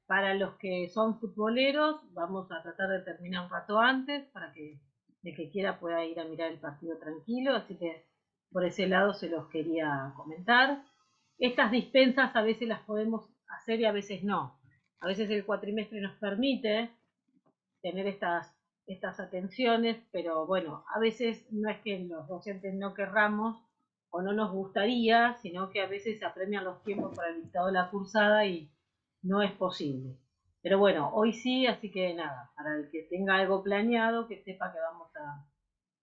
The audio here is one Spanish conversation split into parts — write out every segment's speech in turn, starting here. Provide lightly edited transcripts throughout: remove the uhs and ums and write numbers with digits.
Para los que son futboleros, vamos a tratar de terminar un rato antes para que el que quiera pueda ir a mirar el partido tranquilo, así que por ese lado se los quería comentar. Estas dispensas a veces las podemos hacer y a veces no. A veces el cuatrimestre nos permite tener estas atenciones, pero bueno, a veces no es que los docentes no querramos o no nos gustaría, sino que a veces se apremian los tiempos para el dictado de la cursada y no es posible. Pero bueno, hoy sí, así que nada, para el que tenga algo planeado, que sepa que vamos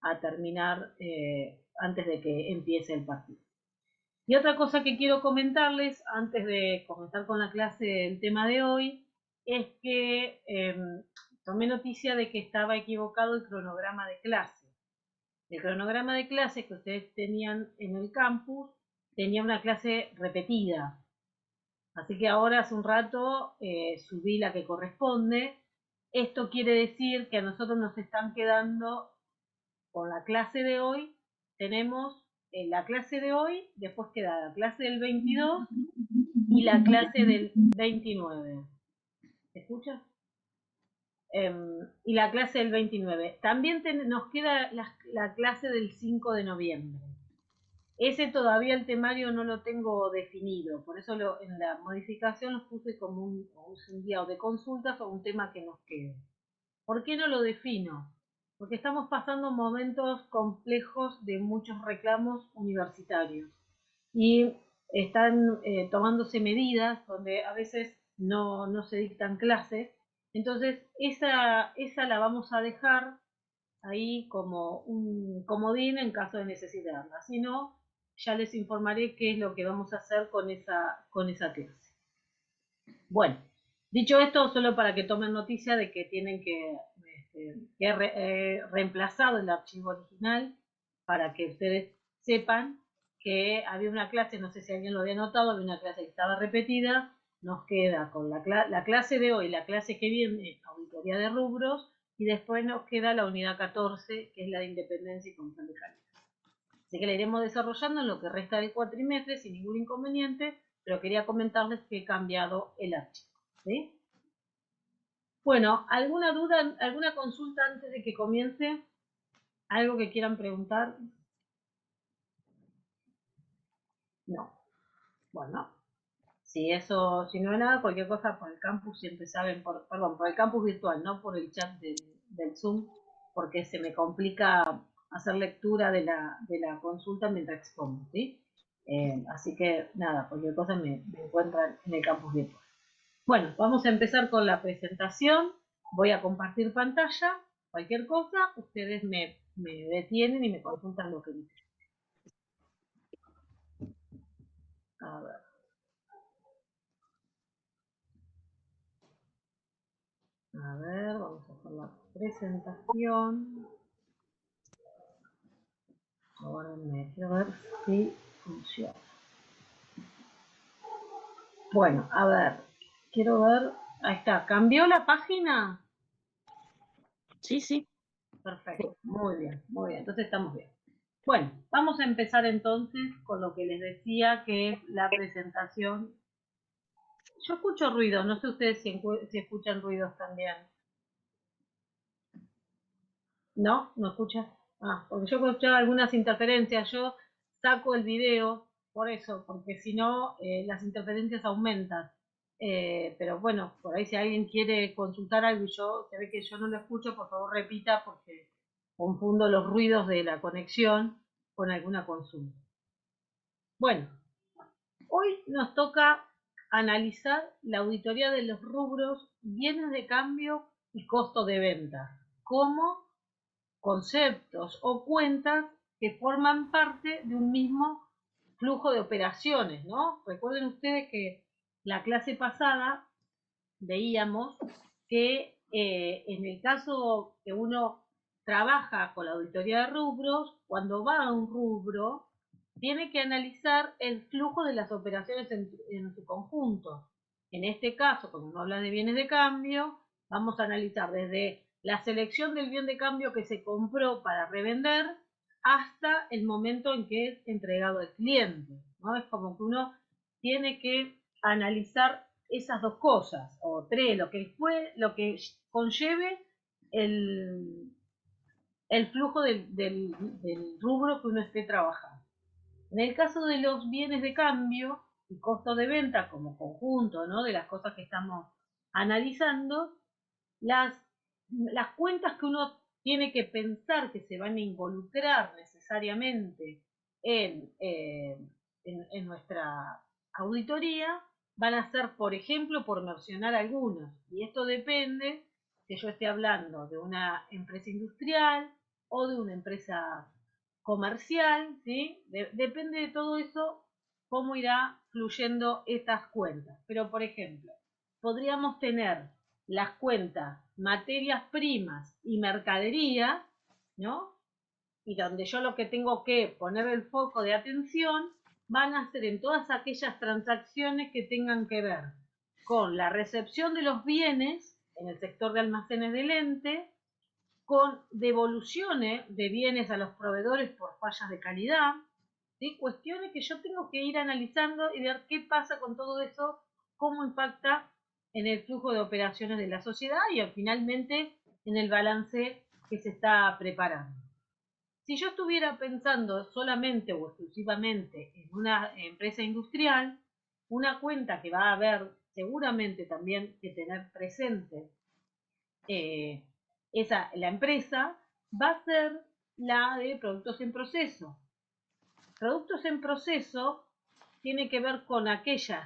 a terminar antes de que empiece el partido. Y otra cosa que quiero comentarles antes de comenzar con la clase del tema de hoy es que tomé noticia de que estaba equivocado el cronograma de clase. El cronograma de clase que ustedes tenían en el campus tenía una clase repetida. Así que ahora hace un rato subí la que corresponde. Esto quiere decir que a nosotros nos están quedando con la clase de hoy, tenemos la clase de hoy, después queda la clase del 22 y la clase del 29. ¿Se escucha? Y la clase del 29. También nos queda la clase del 5 de noviembre. Ese todavía el temario no lo tengo definido, por eso en la modificación los puse como un día de consultas o un tema que nos quede. ¿Por qué no lo defino? Porque estamos pasando momentos complejos de muchos reclamos universitarios y están tomándose medidas donde a veces no se dictan clases. Entonces, esa la vamos a dejar ahí como un comodín en caso de necesitarla. Si no, ya les informaré qué es lo que vamos a hacer con esa clase. Bueno, dicho esto, solo para que tomen noticia de que tienen que reemplazado el archivo original para que ustedes sepan que había una clase, no sé si alguien lo había notado, había una clase que estaba repetida, nos queda con la clase de hoy, la clase que viene, auditoría de rubros, y después nos queda la unidad 14, que es la de independencia y control de calidad. Así que la iremos desarrollando en lo que resta del cuatrimestre sin ningún inconveniente, pero quería comentarles que he cambiado el archivo. ¿Sí? Bueno, ¿alguna duda, alguna consulta antes de que comience? ¿Algo que quieran preguntar? No. Bueno, si no hay nada, cualquier cosa por el campus siempre saben, perdón, por el campus virtual, no por el chat del Zoom, porque se me complica hacer lectura de la consulta mientras expongo, ¿sí? Así que nada, cualquier cosa me encuentran en el campus virtual. Bueno, vamos a empezar con la presentación. Voy a compartir pantalla. Cualquier cosa, ustedes me detienen y me consultan lo que dicen. A ver. A ver, vamos a hacer la presentación. Ahora quiero ver si funciona. Bueno, a ver, quiero ver. Ahí está. ¿Cambió la página? Sí, sí. Perfecto. Muy bien, muy bien. Entonces estamos bien. Bueno, vamos a empezar entonces con lo que les decía, que es la presentación. Yo escucho ruidos, no sé ustedes si escuchan ruidos también. ¿No? ¿No escuchas? Ah, porque yo escucho algunas interferencias. Yo saco el video por eso, porque si no, las interferencias aumentan. Pero bueno, por ahí si alguien quiere consultar algo y se ve que yo no lo escucho, por favor repita porque confundo los ruidos de la conexión con alguna consulta. Bueno, hoy nos toca analizar la auditoría de los rubros bienes de cambio y costo de venta como conceptos o cuentas que forman parte de un mismo flujo de operaciones, ¿no? Recuerden ustedes que la clase pasada veíamos que en el caso que uno trabaja con la auditoría de rubros, cuando va a un rubro, tiene que analizar el flujo de las operaciones en su conjunto. En este caso, cuando uno habla de bienes de cambio, vamos a analizar desde la selección del bien de cambio que se compró para revender hasta el momento en que es entregado al cliente, ¿no? Es como que uno tiene que analizar esas dos cosas, o tres, lo que conlleve el, el flujo del rubro que uno esté trabajando. En el caso de los bienes de cambio y costo de venta como conjunto, ¿no?, de las cosas que estamos analizando, las, las cuentas que uno tiene que pensar que se van a involucrar necesariamente en nuestra auditoría van a ser, por ejemplo, por mencionar algunos, y esto depende que yo esté hablando de una empresa industrial o de una empresa comercial, ¿sí? Depende de todo eso, cómo irá fluyendo estas cuentas. Pero, por ejemplo, podríamos tener las cuentas materias primas y mercadería, ¿no? Y donde yo lo que tengo que poner el foco de atención van a ser en todas aquellas transacciones que tengan que ver con la recepción de los bienes en el sector de almacenes del ente, con devoluciones de bienes a los proveedores por fallas de calidad, ¿sí? Cuestiones que yo tengo que ir analizando y ver qué pasa con todo eso, cómo impacta en el flujo de operaciones de la sociedad y finalmente en el balance que se está preparando. Si yo estuviera pensando solamente o exclusivamente en una empresa industrial, una cuenta que va a haber seguramente también que tener presente eh, la empresa, va a ser la de productos en proceso. Productos en proceso tiene que ver con aquellos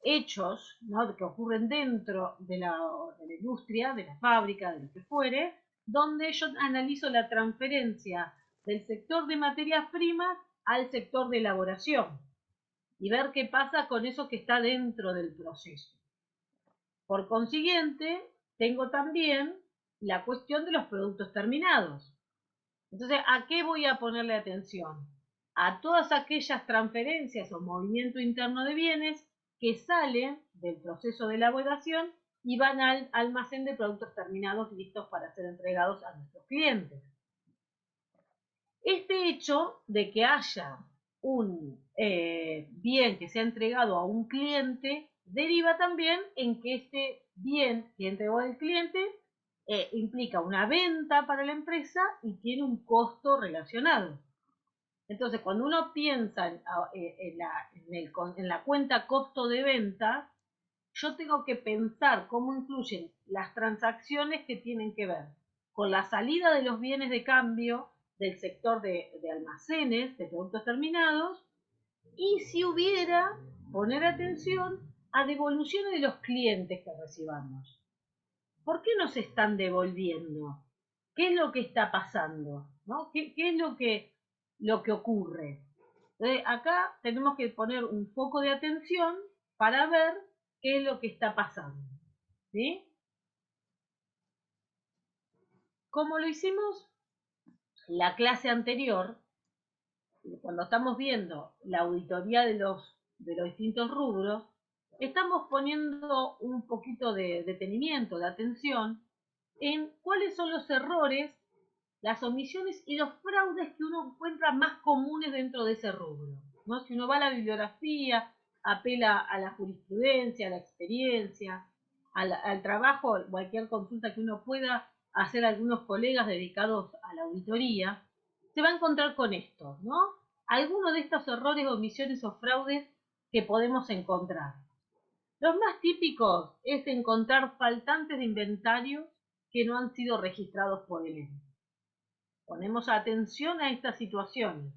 hechos, ¿no?, que ocurren dentro de la industria, de la fábrica, de lo que fuere, donde yo analizo la transferencia del sector de materias primas al sector de elaboración y ver qué pasa con eso que está dentro del proceso. Por consiguiente, tengo también la cuestión de los productos terminados. Entonces, ¿a qué voy a ponerle atención? A todas aquellas transferencias o movimiento interno de bienes que salen del proceso de elaboración y van al almacén de productos terminados listos para ser entregados a nuestros clientes. Este hecho de que haya un bien que sea entregado a un cliente deriva también en que este bien que entregó al cliente implica una venta para la empresa y tiene un costo relacionado. Entonces, cuando uno piensa en la cuenta costo de venta, yo tengo que pensar cómo influyen las transacciones que tienen que ver con la salida de los bienes de cambio del sector de almacenes, de productos terminados, y si hubiera, poner atención a devoluciones de los clientes que recibamos. ¿Por qué nos están devolviendo? ¿Qué es lo que está pasando? ¿No? ¿Qué es lo que ocurre? Entonces, acá tenemos que poner un foco de atención para ver qué es lo que está pasando. ¿Sí? Como lo hicimos la clase anterior, cuando estamos viendo la auditoría de los distintos rubros, estamos poniendo un poquito de detenimiento, de atención, en cuáles son los errores, las omisiones y los fraudes que uno encuentra más comunes dentro de ese rubro, ¿no? Si uno va a la bibliografía, apela a la jurisprudencia, a la experiencia, al trabajo, cualquier consulta que uno pueda hacer a algunos colegas dedicados a la auditoría, se va a encontrar con esto, ¿no? Algunos de estos errores, omisiones o fraudes que podemos encontrar. Los más típicos es encontrar faltantes de inventario que no han sido registrados por el ente. Ponemos atención a estas situaciones,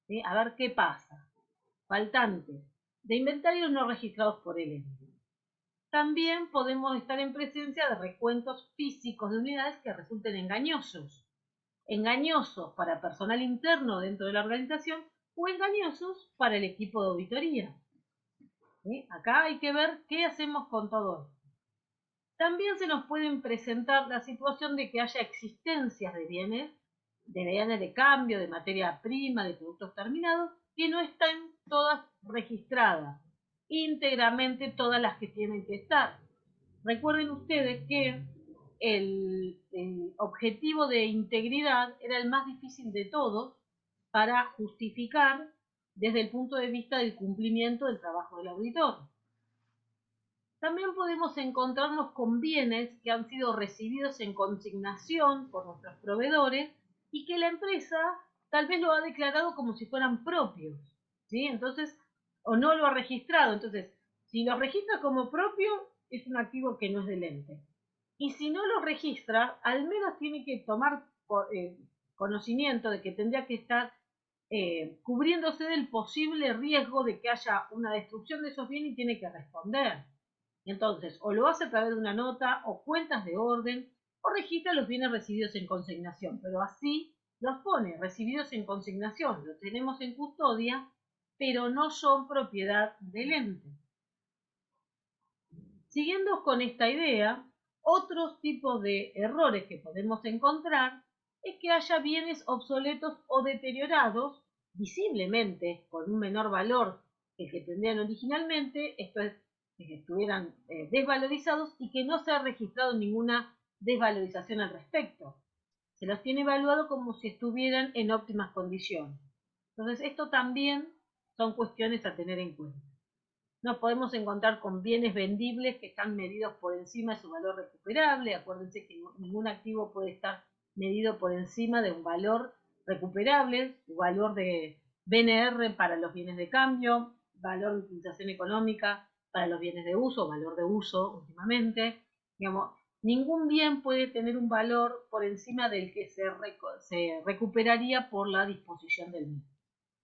¿sí? A ver qué pasa. Faltantes de inventarios no registrados por el ente. También podemos estar en presencia de recuentos físicos de unidades que resulten engañosos. Engañosos para personal interno dentro de la organización o engañosos para el equipo de auditoría. ¿Sí? Acá hay que ver qué hacemos con todo esto. También se nos pueden presentar la situación de que haya existencias de bienes de cambio, de materia prima, de productos terminados, que no están todas registradas, íntegramente todas las que tienen que estar. Recuerden ustedes que el objetivo de integridad era el más difícil de todos para justificar desde el punto de vista del cumplimiento del trabajo del auditor. También podemos encontrarnos con bienes que han sido recibidos en consignación por nuestros proveedores y que la empresa tal vez lo ha declarado como si fueran propios, ¿sí? Entonces, o no lo ha registrado. Entonces, si lo registra como propio, es un activo que no es del ente. Y si no lo registra, al menos tiene que tomar conocimiento de que tendría que estar cubriéndose del posible riesgo de que haya una destrucción de esos bienes y tiene que responder. Entonces, o lo hace a través de una nota o cuentas de orden, o registra los bienes recibidos en consignación, pero así los pone recibidos en consignación, los tenemos en custodia, pero no son propiedad del ente. Siguiendo con esta idea, otros tipos de errores que podemos encontrar es que haya bienes obsoletos o deteriorados visiblemente con un menor valor que el que tendrían originalmente, esto es, que estuvieran desvalorizados y que no se ha registrado ninguna desvalorización al respecto. Se los tiene evaluado como si estuvieran en óptimas condiciones. Entonces, esto también son cuestiones a tener en cuenta. Nos podemos encontrar con bienes vendibles que están medidos por encima de su valor recuperable. Acuérdense que ningún activo puede estar medido por encima de un valor recuperable, su valor de BNR para los bienes de cambio, valor de utilización económica para los bienes de uso, valor de uso últimamente. Digamos, ningún bien puede tener un valor por encima del que se recuperaría por la disposición del mismo,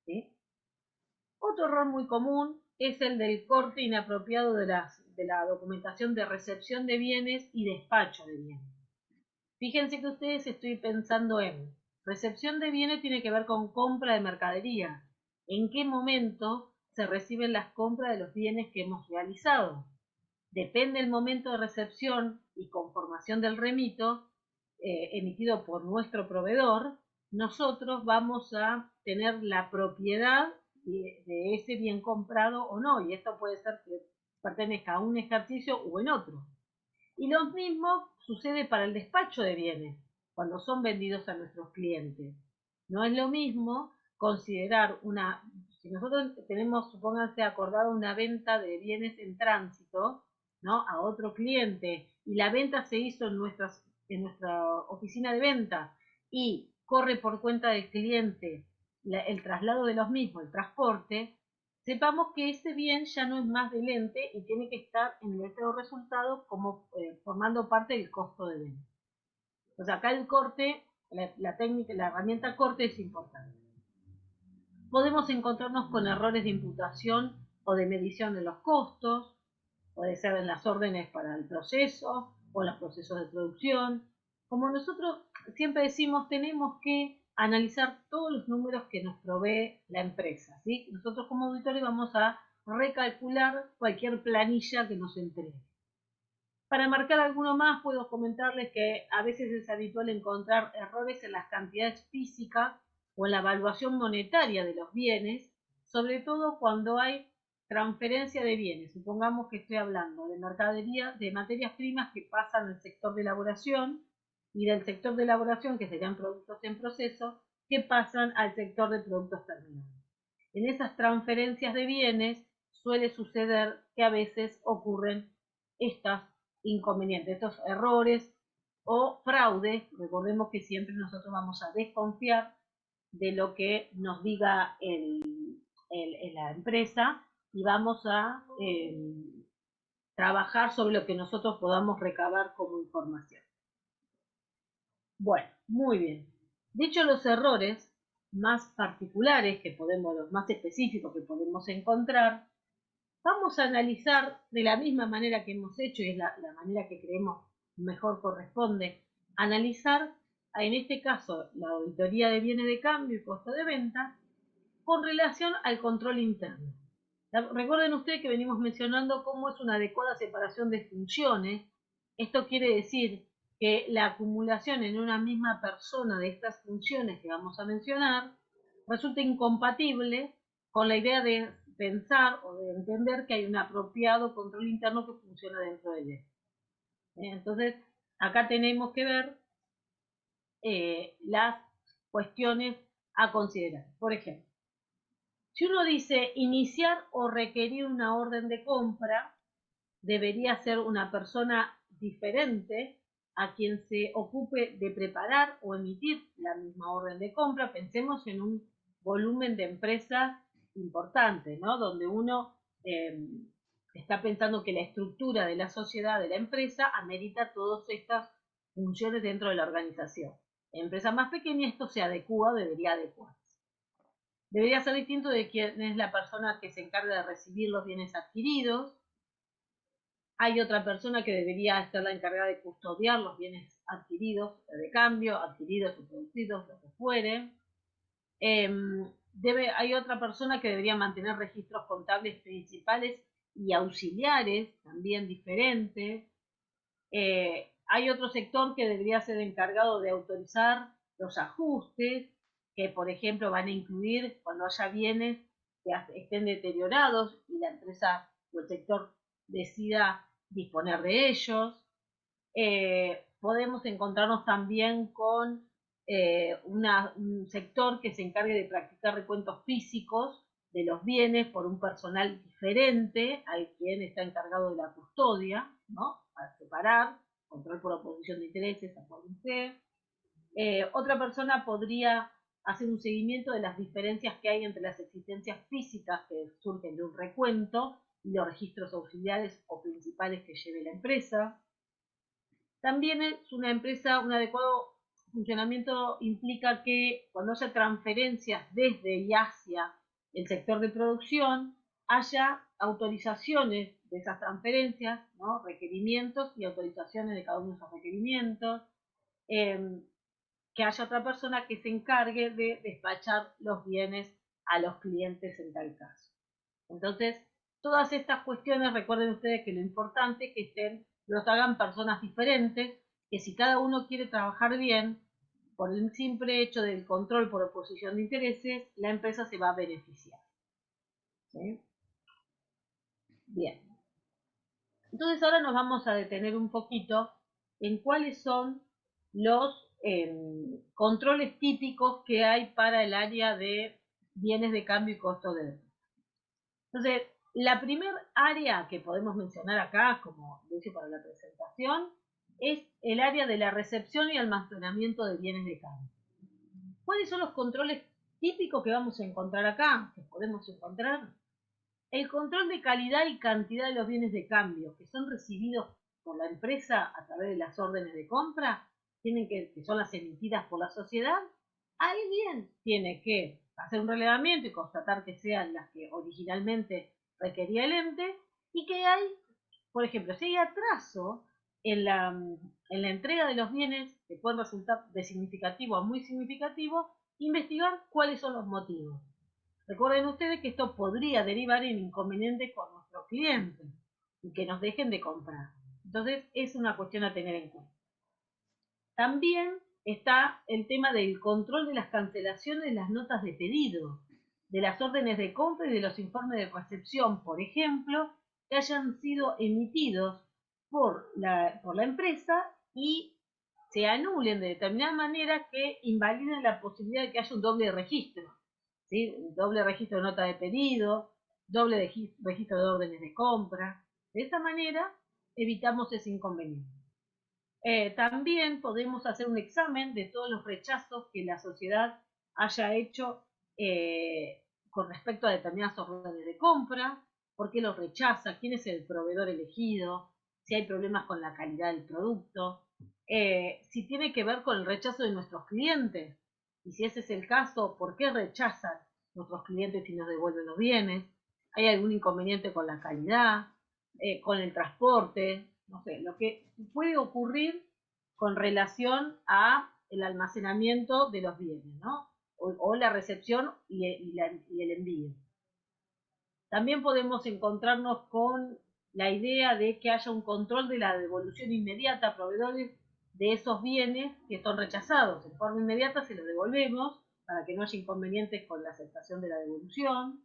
¿sí? Otro error muy común es el del corte inapropiado de la documentación de recepción de bienes y despacho de bienes. Fíjense que ustedes estoy pensando en recepción de bienes tiene que ver con compra de mercadería. ¿En qué momento se reciben las compras de los bienes que hemos realizado? Depende del momento de recepción y conformación del remito emitido por nuestro proveedor, nosotros vamos a tener la propiedad de ese bien comprado o no, y esto puede ser que pertenezca a un ejercicio o en otro. Y lo mismo sucede para el despacho de bienes, cuando son vendidos a nuestros clientes. No es lo mismo considerar si nosotros tenemos, supónganse, acordado una venta de bienes en tránsito, ¿no? A otro cliente, y la venta se hizo en nuestra oficina de venta y corre por cuenta del cliente el traslado de los mismos, el transporte, sepamos que ese bien ya no es más del ente y tiene que estar en el estado de resultado como formando parte del costo de venta. O sea, acá el corte, la técnica, la herramienta corte es importante. Podemos encontrarnos con errores de imputación o de medición de los costos, puede ser en las órdenes para el proceso o en los procesos de producción. Como nosotros siempre decimos, tenemos que analizar todos los números que nos provee la empresa, ¿sí? Nosotros como auditores vamos a recalcular cualquier planilla que nos entregue. Para marcar alguno más, puedo comentarles que a veces es habitual encontrar errores en las cantidades físicas o en la evaluación monetaria de los bienes, sobre todo cuando hay transferencia de bienes. Supongamos que estoy hablando de mercadería, de materias primas que pasan al sector de elaboración y del sector de elaboración, que serían productos en proceso, que pasan al sector de productos terminados. En esas transferencias de bienes suele suceder que a veces ocurren estas inconvenientes, estos errores o fraudes. Recordemos que siempre nosotros vamos a desconfiar de lo que nos diga la empresa y vamos a trabajar sobre lo que nosotros podamos recabar como información. Bueno, muy bien. Dicho los errores más particulares que podemos, los más específicos que podemos encontrar, vamos a analizar de la misma manera que hemos hecho, y es la manera que creemos mejor corresponde, analizar, en este caso, la auditoría de bienes de cambio y costo de venta, con relación al control interno. Recuerden ustedes que venimos mencionando cómo es una adecuada separación de funciones. Esto quiere decir que la acumulación en una misma persona de estas funciones que vamos a mencionar resulta incompatible con la idea de pensar o de entender que hay un apropiado control interno que funciona dentro de él. Entonces, acá tenemos que ver las cuestiones a considerar. Por ejemplo, si uno dice iniciar o requerir una orden de compra, debería ser una persona diferente a quien se ocupe de preparar o emitir la misma orden de compra. Pensemos en un volumen de empresas importante, ¿no? Donde uno está pensando que la estructura de la sociedad, de la empresa, amerita todas estas funciones dentro de la organización. En empresas más pequeñas esto se adecua o debería adecuarse. Debería ser distinto de quién es la persona que se encarga de recibir los bienes adquiridos. Hay otra persona que debería ser la encargada de custodiar los bienes adquiridos de cambio, adquiridos o producidos, lo que fuere. Hay otra persona que debería mantener registros contables principales y auxiliares, también diferentes. Hay otro sector que debería ser encargado de autorizar los ajustes, que por ejemplo van a incluir cuando haya bienes que estén deteriorados y la empresa o el sector decida disponer de ellos. Podemos encontrarnos también con un sector que se encargue de practicar recuentos físicos de los bienes por un personal diferente al quien está encargado de la custodia, ¿no? Para separar, control por oposición de intereses, acuérdense. Otra persona podría hacer un seguimiento de las diferencias que hay entre las existencias físicas que surgen de un recuento y los registros auxiliares o principales que lleve la empresa. También es una empresa, un adecuado funcionamiento implica que cuando haya transferencias desde y hacia el sector de producción, haya autorizaciones de esas transferencias, ¿no? Requerimientos y autorizaciones de cada uno de esos requerimientos, que haya otra persona que se encargue de despachar los bienes a los clientes en tal caso. Entonces, todas estas cuestiones, recuerden ustedes que lo importante es que los hagan personas diferentes, que si cada uno quiere trabajar bien, por el simple hecho del control por oposición de intereses, la empresa se va a beneficiar. ¿Sí? Bien. Entonces ahora nos vamos a detener un poquito en cuáles son los controles típicos que hay para el área de bienes de cambio y costo de venta. Entonces, la primer área que podemos mencionar acá, como lo hice para la presentación, es el área de la recepción y almacenamiento de bienes de cambio. ¿Cuáles son los controles típicos que vamos a encontrar acá? Que podemos encontrar. El control de calidad y cantidad de los bienes de cambio que son recibidos por la empresa a través de las órdenes de compra, que son las emitidas por la sociedad, alguien tiene que hacer un relevamiento y constatar que sean las que originalmente requería el ente y que hay, por ejemplo, si hay atraso en la entrega de los bienes, que pueden resultar de significativo a muy significativo, investigar cuáles son los motivos. Recuerden ustedes que esto podría derivar en inconvenientes con nuestros clientes y que nos dejen de comprar. Entonces es una cuestión a tener en cuenta. También está el tema del control de las cancelaciones de las notas de pedido, de las órdenes de compra y de los informes de recepción, por ejemplo, que hayan sido emitidos por la empresa y se anulen de determinada manera que invaliden la posibilidad de que haya un doble registro. ¿Sí? Doble registro de nota de pedido, doble registro de órdenes de compra. De esta manera evitamos ese inconveniente. También podemos hacer un examen de todos los rechazos que la sociedad haya hecho con respecto a determinadas órdenes de compra, por qué los rechaza, quién es el proveedor elegido, si hay problemas con la calidad del producto, si tiene que ver con el rechazo de nuestros clientes, y si ese es el caso, por qué rechazan nuestros clientes y nos devuelven los bienes, hay algún inconveniente con la calidad, con el transporte, no sé, lo que puede ocurrir con relación a el almacenamiento de los bienes, ¿no? O la recepción y el envío. También podemos encontrarnos con la idea de que haya un control de la devolución inmediata a proveedores de esos bienes que son rechazados. En forma inmediata se los devolvemos para que no haya inconvenientes con la aceptación de la devolución.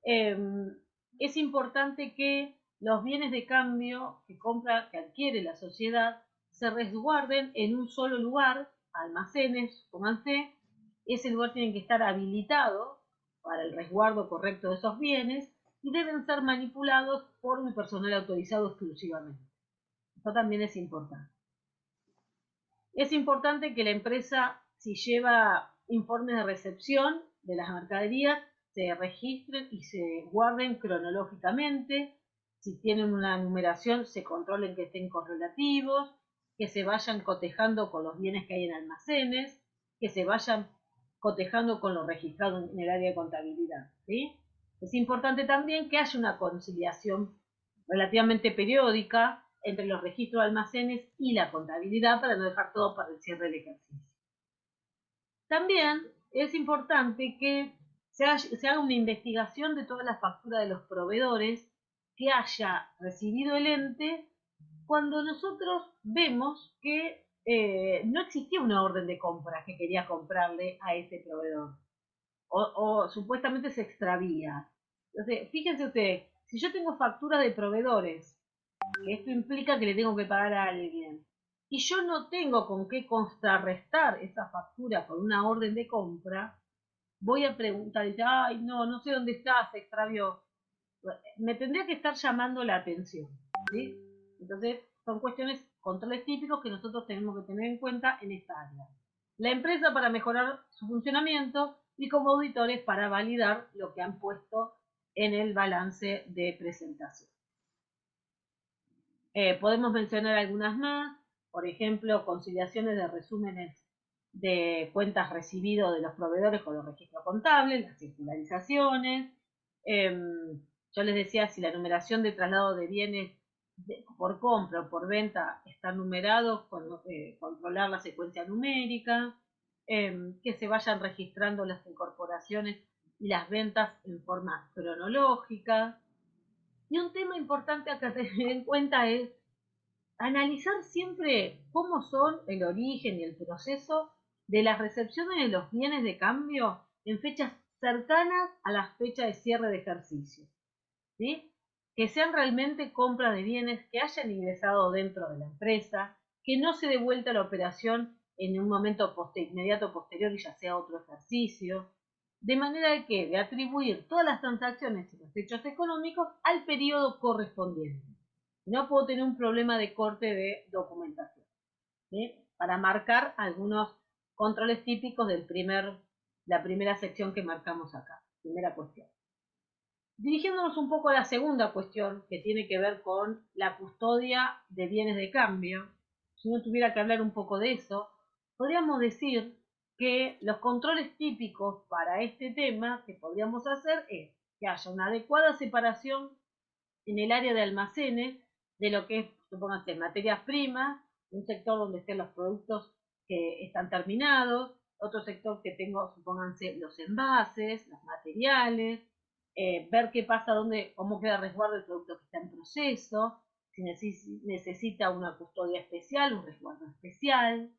Es importante que los bienes de cambio que adquiere la sociedad se resguarden en un solo lugar, almacenes, pónganse, ese lugar tiene que estar habilitado para el resguardo correcto de esos bienes y deben ser manipulados por un personal autorizado exclusivamente. Esto también es importante. Es importante que la empresa, si lleva informes de recepción de las mercaderías, se registren y se guarden cronológicamente. Si tienen una numeración, se controlen que estén correlativos, que se vayan cotejando con los bienes que hay en almacenes, que se vayan cotejando con lo registrado en el área de contabilidad, ¿sí? Es importante también que haya una conciliación relativamente periódica entre los registros de almacenes y la contabilidad para no dejar todo para el cierre del ejercicio. También es importante que se haga una investigación de todas las facturas de los proveedores que haya recibido el ente cuando nosotros vemos que no existía una orden de compra que quería comprarle a ese proveedor o supuestamente se extravía. Entonces, fíjense ustedes, si yo tengo facturas de proveedores, que esto implica que le tengo que pagar a alguien, y yo no tengo con qué contrarrestar esa factura con una orden de compra, voy a preguntar, y dice, ay, no, no sé dónde está, se extravió. Me tendría que estar llamando la atención, ¿sí? Entonces, son cuestiones, controles típicos que nosotros tenemos que tener en cuenta en esta área. La empresa para mejorar su funcionamiento y como auditores para validar lo que han puesto en el balance de presentación. Podemos mencionar algunas más, por ejemplo, conciliaciones de resúmenes de cuentas recibidas de los proveedores con los registros contables, las circularizaciones. Yo les decía, si la numeración de traslado de bienes por compra o por venta está numerado, controlar la secuencia numérica, que se vayan registrando las incorporaciones y las ventas en forma cronológica. Y un tema importante a tener en cuenta es analizar siempre cómo son el origen y el proceso de las recepciones de los bienes de cambio en fechas cercanas a la fecha de cierre de ejercicio, ¿sí? Que sean realmente compras de bienes que hayan ingresado dentro de la empresa, que no se dé vuelta la operación en un momento inmediato posterior y ya sea otro ejercicio, de manera de atribuir todas las transacciones y los hechos económicos al periodo correspondiente. No puedo tener un problema de corte de documentación, ¿sí? Para marcar algunos controles típicos de la primera sección que marcamos acá, primera cuestión. Dirigiéndonos un poco a la segunda cuestión, que tiene que ver con la custodia de bienes de cambio, si uno tuviera que hablar un poco de eso, podríamos decir que los controles típicos para este tema que podríamos hacer es que haya una adecuada separación en el área de almacenes de lo que es, supónganse, materias primas, un sector donde estén los productos que están terminados, otro sector que tengo, supónganse, los envases, los materiales, ver qué pasa, cómo queda resguardo el producto que está en proceso, si necesita una custodia especial, un resguardo especial.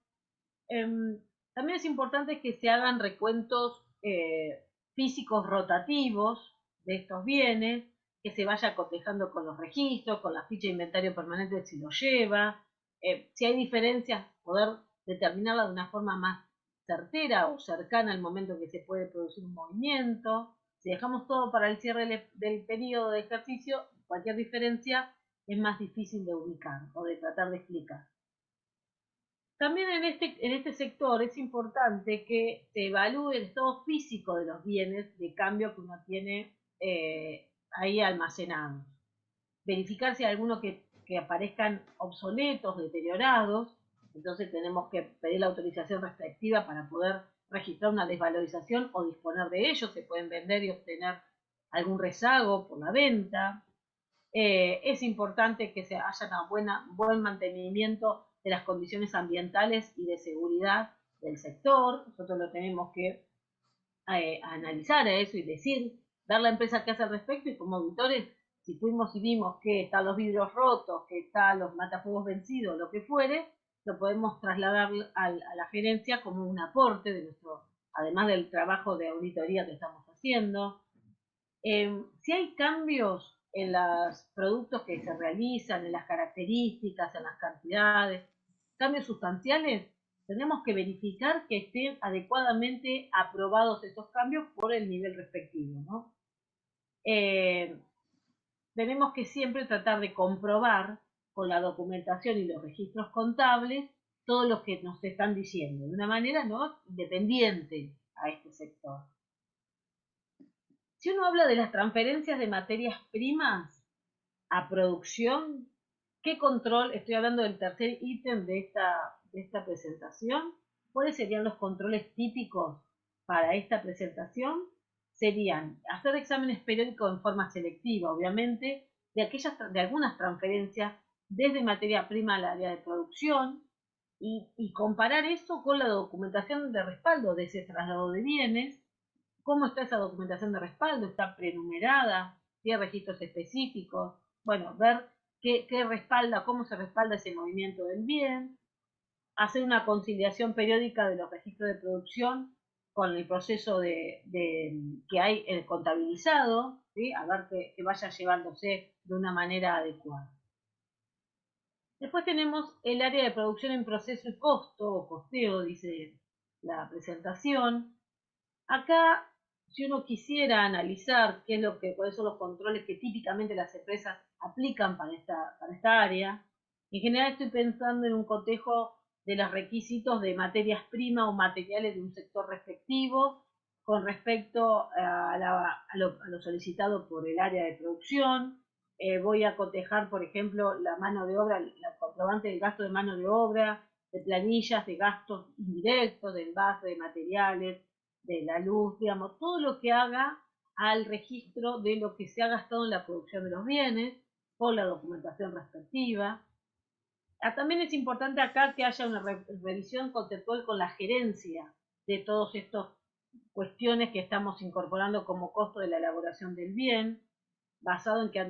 También es importante que se hagan recuentos físicos rotativos de estos bienes, que se vaya cotejando con los registros, con la ficha de inventario permanente si lo lleva. Si hay diferencias, poder determinarla de una forma más certera o cercana al momento que se puede producir un movimiento. Si dejamos todo para el cierre del periodo de ejercicio, cualquier diferencia es más difícil de ubicar o de tratar de explicar. También en este sector es importante que se evalúe el estado físico de los bienes de cambio que uno tiene ahí almacenados. Verificar si hay algunos que aparezcan obsoletos, deteriorados, entonces tenemos que pedir la autorización respectiva para poder registrar una desvalorización o disponer de ellos, se pueden vender y obtener algún rezago por la venta. Es importante que se haya un buen mantenimiento de las condiciones ambientales y de seguridad del sector. Nosotros lo tenemos que analizar a eso y dar la empresa que hace al respecto, y como auditores, si fuimos y vimos que están los vidrios rotos, que están los matafuegos vencidos, lo que fuere, lo podemos trasladar a la gerencia como un aporte de además del trabajo de auditoría que estamos haciendo. Si hay cambios en los productos que se realizan, en las características, en las cantidades, cambios sustanciales, tenemos que verificar que estén adecuadamente aprobados esos cambios por el nivel respectivo, ¿no? tenemos que siempre tratar de comprobar con la documentación y los registros contables todo lo que nos están diciendo, de una manera no independiente a este sector. Si uno habla de las transferencias de materias primas a producción, ¿qué control? Estoy hablando del tercer ítem de esta presentación. ¿Cuáles serían los controles típicos para esta presentación? Serían hacer exámenes periódicos en forma selectiva, obviamente, de algunas transferencias desde materia prima al área de producción y comparar eso con la documentación de respaldo de ese traslado de bienes. ¿Cómo está esa documentación de respaldo? ¿Está prenumerada? ¿Tiene registros específicos? Bueno, ver qué respalda, cómo se respalda ese movimiento del bien, hacer una conciliación periódica de los registros de producción con el proceso que hay contabilizado, ¿sí? A ver que vaya llevándose de una manera adecuada. Después tenemos el área de producción en proceso y costo, o costeo, dice la presentación. Acá, si uno quisiera analizar cuáles son los controles que típicamente las empresas aplican para esta área, en general estoy pensando en un cotejo de los requisitos de materias primas o materiales de un sector respectivo con respecto a lo solicitado por el área de producción. Voy a cotejar, por ejemplo, la mano de obra, la comprobante del gasto de mano de obra, de planillas, de gastos indirectos, de envase de materiales, de la luz, digamos, todo lo que haga al registro de lo que se ha gastado en la producción de los bienes, por la documentación respectiva. También es importante acá que haya una revisión conceptual con la gerencia de todas estas cuestiones que estamos incorporando como costo de la elaboración del bien, basado en que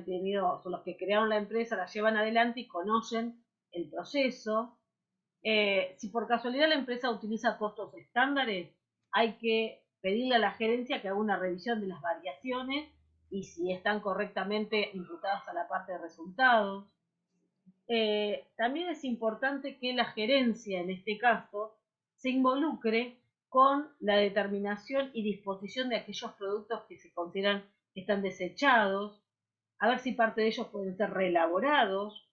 son los que crearon la empresa, la llevan adelante y conocen el proceso. Si por casualidad la empresa utiliza costos estándares, hay que pedirle a la gerencia que haga una revisión de las variaciones y si están correctamente imputadas a la parte de resultados. También es importante que la gerencia, en este caso, se involucre con la determinación y disposición de aquellos productos que se consideran que están desechados, a ver si parte de ellos pueden ser reelaborados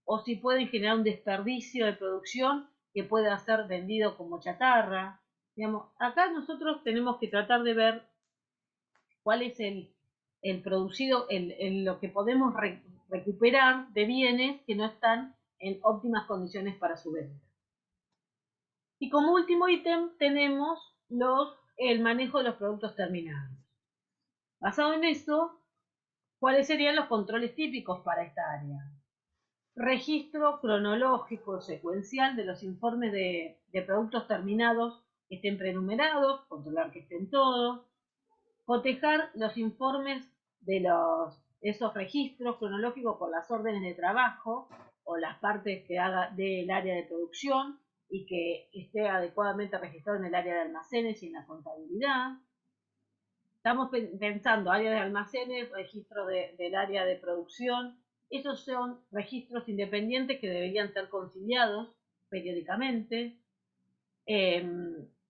o si pueden generar un desperdicio de producción que pueda ser vendido como chatarra. Digamos, acá nosotros tenemos que tratar de ver cuál es el producido, lo que podemos recuperar de bienes que no están en óptimas condiciones para su venta. Y como último ítem tenemos el manejo de los productos terminados. Basado en eso, ¿cuáles serían los controles típicos para esta área? Registro cronológico secuencial de los informes de productos terminados que estén prenumerados, controlar que estén todos, cotejar los informes de esos registros cronológicos con las órdenes de trabajo o las partes que haga del área de producción y que esté adecuadamente registrado en el área de almacenes y en la contabilidad. Estamos pensando área de almacenes, registro del área de producción. Esos son registros independientes que deberían ser conciliados periódicamente.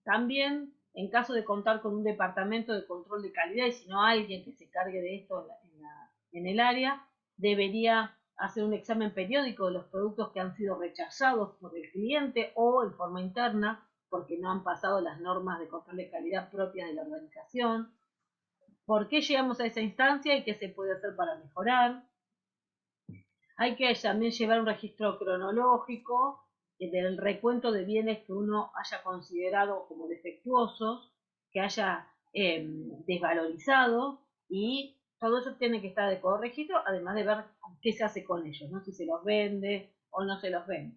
También, en caso de contar con un departamento de control de calidad y si no alguien que se cargue de esto en el área, debería hacer un examen periódico de los productos que han sido rechazados por el cliente o en forma interna porque no han pasado las normas de control de calidad propias de la organización. ¿Por qué llegamos a esa instancia y qué se puede hacer para mejorar? Hay que también llevar un registro cronológico del recuento de bienes que uno haya considerado como defectuosos, que haya desvalorizado y todo eso tiene que estar adecuado registro, además de ver qué se hace con ellos, ¿no? Si se los vende o no se los vende.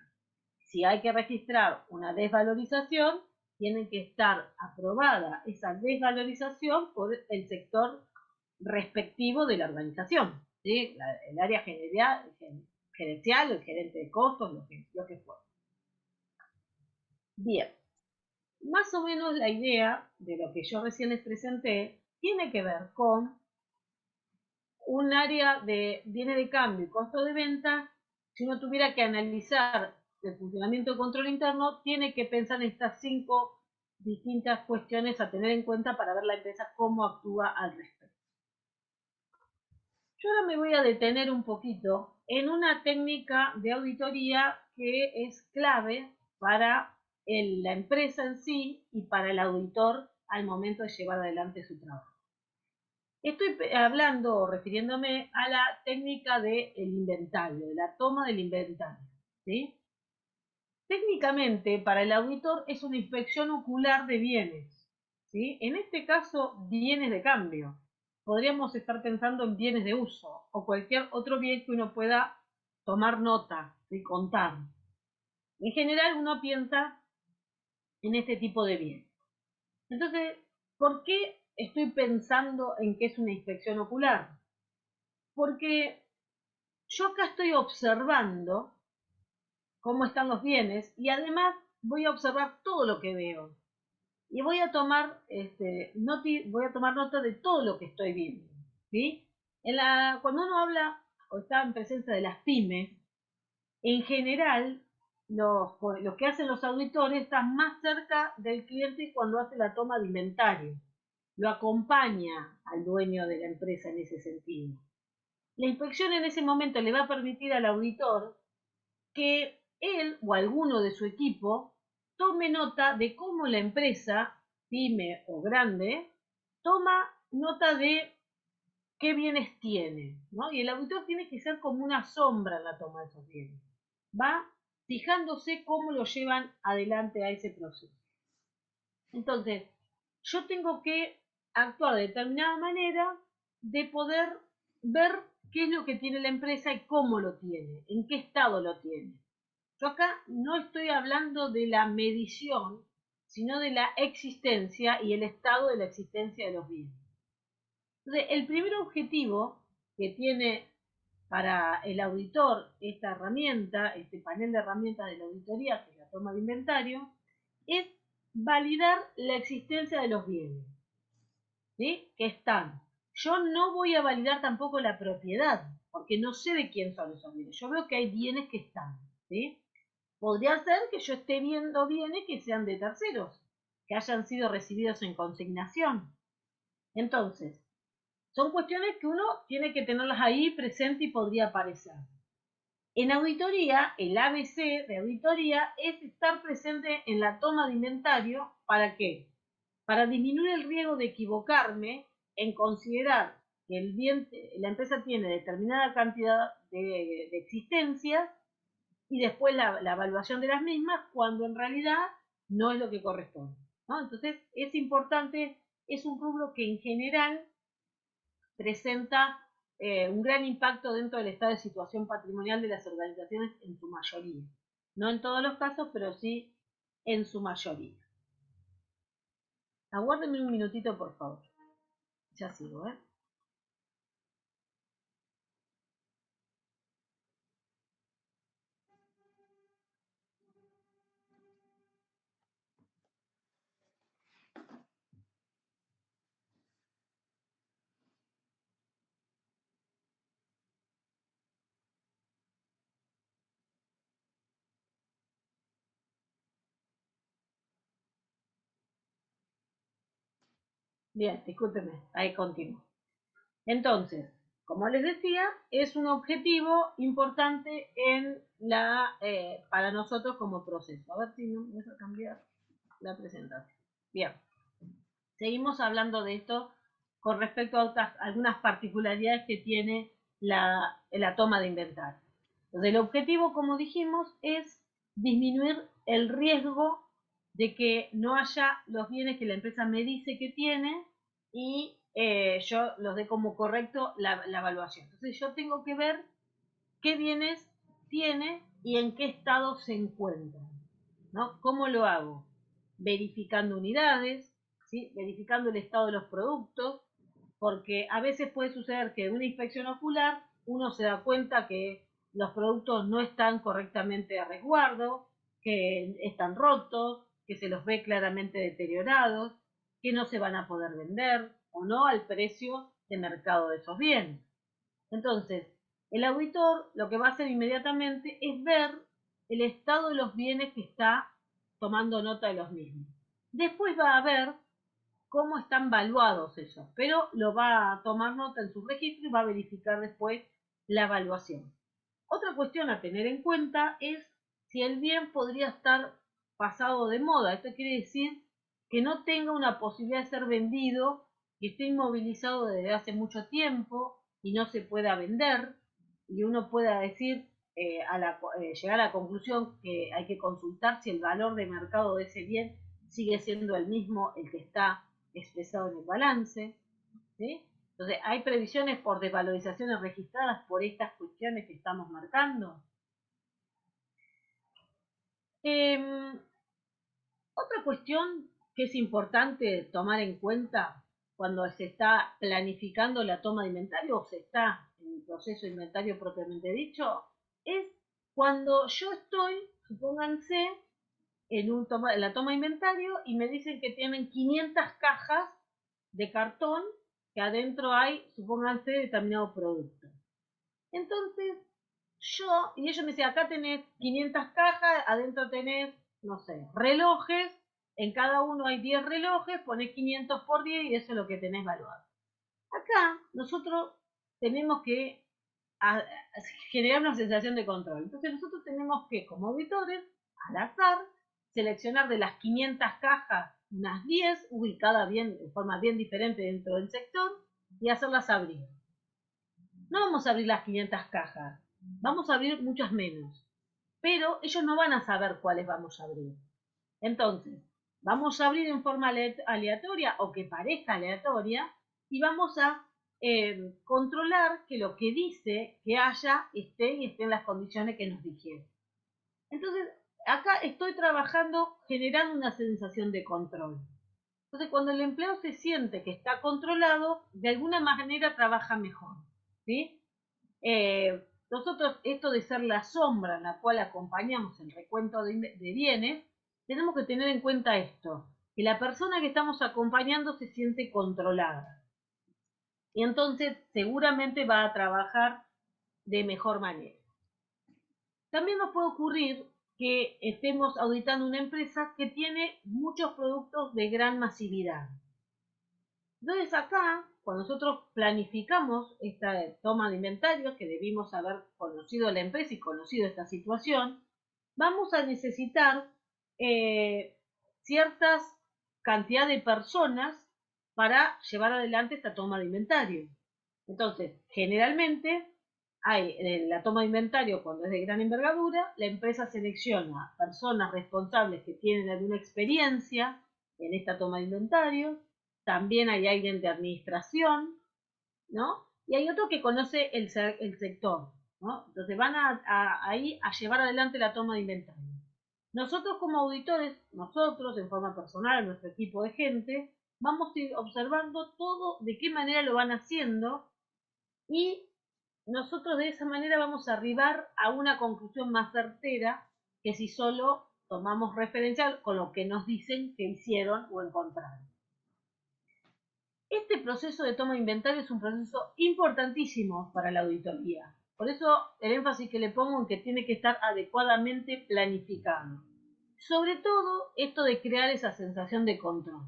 Si hay que registrar una desvalorización, tiene que estar aprobada esa desvalorización por el sector respectivo de la organización, ¿sí? El área gerencial, el gerente de costos, lo que fue. Bien, más o menos la idea de lo que yo recién les presenté tiene que ver con un área de bienes de cambio y costo de venta. Si uno tuviera que analizar el funcionamiento de control interno, tiene que pensar en estas 5 distintas cuestiones a tener en cuenta para ver la empresa cómo actúa al respecto. Yo ahora me voy a detener un poquito en una técnica de auditoría que es clave para la empresa en sí y para el auditor al momento de llevar adelante su trabajo. Estoy hablando o refiriéndome a la técnica del inventario, de la toma del inventario, ¿sí? Técnicamente, para el auditor es una inspección ocular de bienes, ¿sí? En este caso, bienes de cambio. Podríamos estar pensando en bienes de uso o cualquier otro bien que uno pueda tomar nota y contar. En general, uno piensa en este tipo de bien. Entonces, ¿por qué estoy pensando en que es una inspección ocular? Porque yo acá estoy observando cómo están los bienes y además voy a observar todo lo que veo. Y voy a tomar, voy a tomar nota de todo lo que estoy viendo, ¿sí? Cuando uno habla o está en presencia de las pymes, en general, los que hacen los auditores están más cerca del cliente cuando hace la toma de inventario. Lo acompaña al dueño de la empresa en ese sentido. La inspección en ese momento le va a permitir al auditor que él o alguno de su equipo tome nota de cómo la empresa, pyme o grande, toma nota de qué bienes tiene, ¿no? Y el auditor tiene que ser como una sombra en la toma de esos bienes. Va fijándose cómo lo llevan adelante a ese proceso. Entonces, yo tengo que actuar de determinada manera de poder ver qué es lo que tiene la empresa y cómo lo tiene, en qué estado lo tiene. Yo acá no estoy hablando de la medición, sino de la existencia y el estado de la existencia de los bienes. Entonces, el primer objetivo que tiene para el auditor esta herramienta, este panel de herramientas de la auditoría, que es la toma de inventario, es validar la existencia de los bienes, ¿sí? Que están. Yo no voy a validar tampoco la propiedad, porque no sé de quién son esos bienes. Yo veo que hay bienes que están, ¿sí? Podría ser que yo esté viendo bienes que sean de terceros, que hayan sido recibidos en consignación. Entonces, son cuestiones que uno tiene que tenerlas ahí presente y podría aparecer. En auditoría, el ABC de auditoría es estar presente en la toma de inventario. ¿Para qué? Para disminuir el riesgo de equivocarme en considerar que el bien, la empresa tiene determinada cantidad de existencias y después la evaluación de las mismas cuando en realidad no es lo que corresponde, ¿no? Entonces es importante, es un rubro que en general presenta un gran impacto dentro del estado de situación patrimonial de las organizaciones en su mayoría. No en todos los casos, pero sí en su mayoría. Aguárdenme un minutito, por favor. Ya sigo, ¿eh? Bien, discúlpenme, ahí continúo. Entonces, como les decía, es un objetivo importante para nosotros como proceso. A ver si no me deja cambiar la presentación. Bien, seguimos hablando de esto con respecto a algunas particularidades que tiene la toma de inventario. Entonces, el objetivo, como dijimos, es disminuir el riesgo de que no haya los bienes que la empresa me dice que tiene y yo los dé como correcto la evaluación. Entonces, yo tengo que ver qué bienes tiene y en qué estado se encuentran, ¿no? ¿Cómo lo hago? Verificando unidades, ¿sí? Verificando el estado de los productos, porque a veces puede suceder que en una inspección ocular uno se da cuenta que los productos no están correctamente a resguardo, que están rotos, que se los ve claramente deteriorados, que no se van a poder vender o no al precio de mercado de esos bienes. Entonces, el auditor lo que va a hacer inmediatamente es ver el estado de los bienes que está tomando nota de los mismos. Después va a ver cómo están valuados esos, pero lo va a tomar nota en su registro y va a verificar después la evaluación. Otra cuestión a tener en cuenta es si el bien podría estar pasado de moda. Esto quiere decir que no tenga una posibilidad de ser vendido, que esté inmovilizado desde hace mucho tiempo y no se pueda vender, y uno pueda decir, llegar a la conclusión que hay que consultar si el valor de mercado de ese bien sigue siendo el mismo el que está expresado en el balance, ¿sí? Entonces, ¿hay previsiones por desvalorizaciones registradas por estas cuestiones que estamos marcando? Otra cuestión que es importante tomar en cuenta cuando se está planificando la toma de inventario o se está en el proceso de inventario propiamente dicho, es cuando yo estoy, supónganse, en la toma de inventario y me dicen que tienen 500 cajas de cartón que adentro hay, supónganse, determinado producto. Entonces, y ellos me decían, acá tenés 500 cajas, adentro tenés, no sé, relojes, en cada uno hay 10 relojes, ponés 500 por 10 y eso es lo que tenés valuado. Acá nosotros tenemos que generar una sensación de control. Entonces nosotros tenemos que, como auditores, al azar, seleccionar de las 500 cajas unas 10 ubicadas bien, de forma bien diferente dentro del sector y hacerlas abrir. No vamos a abrir las 500 cajas, vamos a abrir muchas menos, pero ellos no van a saber cuáles vamos a abrir. Entonces, vamos a abrir en forma aleatoria o que parezca aleatoria y vamos a controlar que lo que dice que haya esté en las condiciones que nos dijeron. Entonces, acá estoy trabajando generando una sensación de control. Entonces, cuando el empleado se siente que está controlado, de alguna manera trabaja mejor, ¿sí? Nosotros, esto de ser la sombra en la cual acompañamos el recuento de bienes, tenemos que tener en cuenta esto, que la persona que estamos acompañando se siente controlada. Y entonces seguramente va a trabajar de mejor manera. También nos puede ocurrir que estemos auditando una empresa que tiene muchos productos de gran masividad. Entonces acá, cuando nosotros planificamos esta toma de inventario, que debimos haber conocido la empresa y conocido esta situación, vamos a necesitar ciertas cantidad de personas para llevar adelante esta toma de inventario. Entonces, generalmente, en la toma de inventario, cuando es de gran envergadura, la empresa selecciona personas responsables que tienen alguna experiencia en esta toma de inventario. También hay alguien de administración, ¿no? Y hay otro que conoce el sector, ¿no? Entonces van ahí a llevar adelante la toma de inventario. Nosotros como auditores, nosotros en forma personal, nuestro equipo de gente, vamos a ir observando todo, de qué manera lo van haciendo y nosotros de esa manera vamos a arribar a una conclusión más certera que si solo tomamos referencia con lo que nos dicen que hicieron o encontraron. Este proceso de toma de inventario es un proceso importantísimo para la auditoría. Por eso el énfasis que le pongo en que tiene que estar adecuadamente planificado. Sobre todo esto de crear esa sensación de control.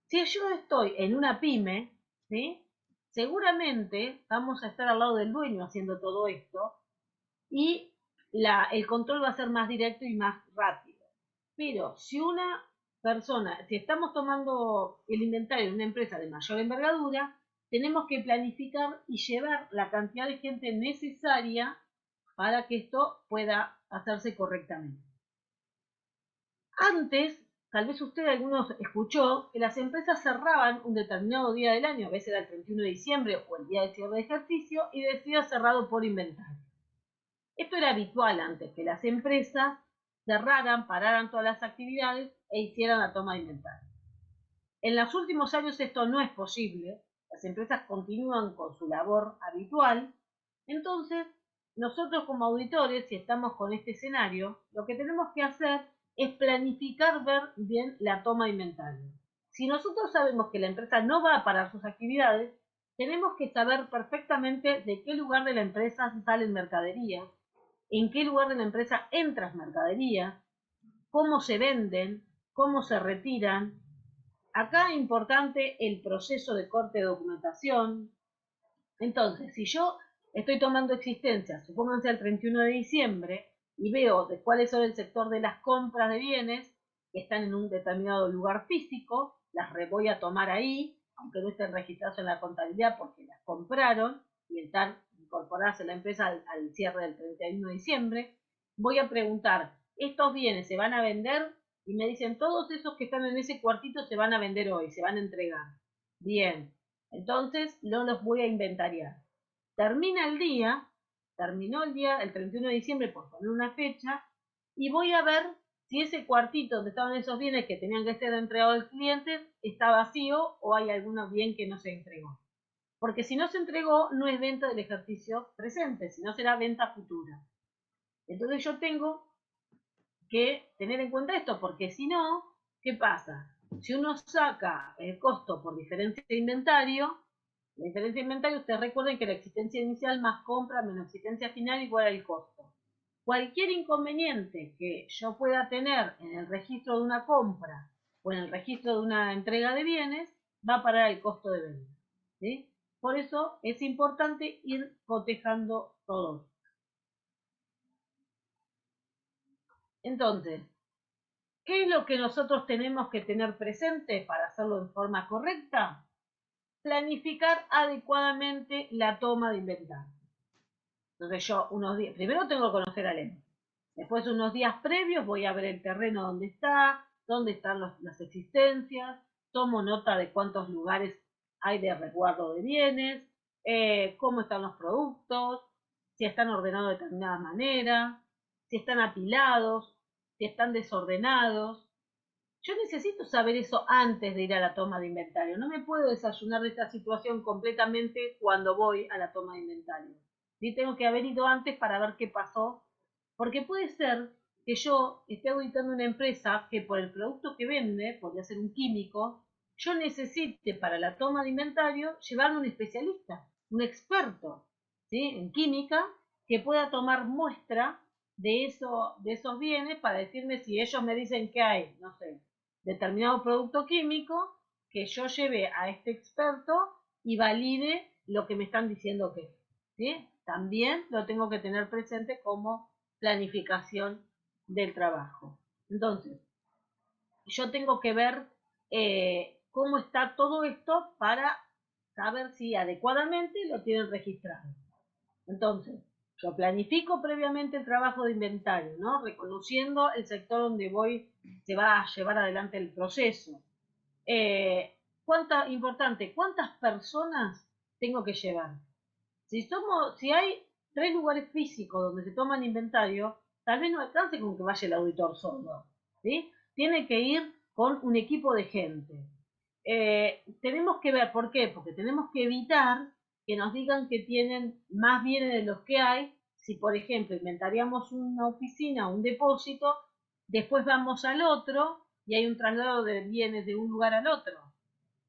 Si yo estoy en una pyme, ¿sí? Seguramente vamos a estar al lado del dueño haciendo todo esto y el control va a ser más directo y más rápido. Pero si una persona, si estamos tomando el inventario de una empresa de mayor envergadura, tenemos que planificar y llevar la cantidad de gente necesaria para que esto pueda hacerse correctamente. Antes, tal vez usted algunos escuchó que las empresas cerraban un determinado día del año, a veces era el 31 de diciembre o el día de cierre de ejercicio, y decía cerrado por inventario. Esto era habitual antes, que las empresas cerraran, pararan todas las actividades e hicieran la toma de inventario. En los últimos años esto no es posible, las empresas continúan con su labor habitual, entonces nosotros como auditores, si estamos con este escenario, lo que tenemos que hacer es planificar ver bien la toma de inventario. Si nosotros sabemos que la empresa no va a parar sus actividades, tenemos que saber perfectamente de qué lugar de la empresa salen mercaderías, en qué lugar de la empresa entran mercaderías, cómo se venden, cómo se retiran, Acá es importante el proceso de corte de documentación. Entonces, si yo estoy tomando existencias, supónganse al 31 de diciembre, y veo de cuáles son el sector de las compras de bienes que están en un determinado lugar físico, las voy a tomar ahí, aunque no estén registrados en la contabilidad porque las compraron y están incorporadas en la empresa al cierre del 31 de diciembre, voy a preguntar, ¿estos bienes se van a vender? Y me dicen, todos esos que están en ese cuartito se van a vender hoy, se van a entregar. Bien, entonces no los voy a inventariar. Termina el día, terminó el día, el 31 de diciembre, por poner una fecha, y voy a ver si ese cuartito donde estaban esos bienes que tenían que ser entregados al cliente está vacío o hay algún bien que no se entregó. Porque si no se entregó, no es venta del ejercicio presente, sino será venta futura. Entonces yo tengo que tener en cuenta esto, porque si no, ¿qué pasa? Si uno saca el costo por diferencia de inventario, la diferencia de inventario, ustedes recuerden que la existencia inicial más compra menos existencia final igual al costo. Cualquier inconveniente que yo pueda tener en el registro de una compra o en el registro de una entrega de bienes va a parar el costo de venta. ¿Sí? Por eso es importante ir cotejando todo. Entonces, ¿qué es lo que nosotros tenemos que tener presente para hacerlo en forma correcta? Planificar adecuadamente la toma de inventario. Entonces yo unos días, primero tengo que conocer al ente. Después unos días previos voy a ver el terreno dónde están las existencias, tomo nota de cuántos lugares hay de resguardo de bienes, cómo están los productos, si están ordenados de determinada manera, si están apilados, si están desordenados. Yo necesito saber eso antes de ir a la toma de inventario. No me puedo desayunar de esta situación completamente cuando voy a la toma de inventario. ¿Sí? Tengo que haber ido antes para ver qué pasó. Porque puede ser que yo esté auditando una empresa que por el producto que vende, podría ser un químico, yo necesite para la toma de inventario llevarme un especialista, un experto, ¿sí? En química, que pueda tomar muestra de esos bienes para decirme si ellos me dicen que hay, no sé, determinado producto químico, que yo lleve a este experto y valide lo que me están diciendo que es. ¿Sí? También lo tengo que tener presente como planificación del trabajo. Entonces, yo tengo que ver cómo está todo esto para saber si adecuadamente lo tienen registrado. Entonces, yo planifico previamente el trabajo de inventario, ¿no? Reconociendo el sector donde se va a llevar adelante el proceso. ¿Cuántas personas tengo que llevar? Si hay 3 lugares físicos donde se toman inventario, tal vez no alcance con que vaya el auditor solo, ¿sí? Tiene que ir con un equipo de gente. Tenemos que ver, ¿por qué? Porque tenemos que evitar que nos digan que tienen más bienes de los que hay. Si, por ejemplo, inventariamos una oficina o un depósito, después vamos al otro y hay un traslado de bienes de un lugar al otro.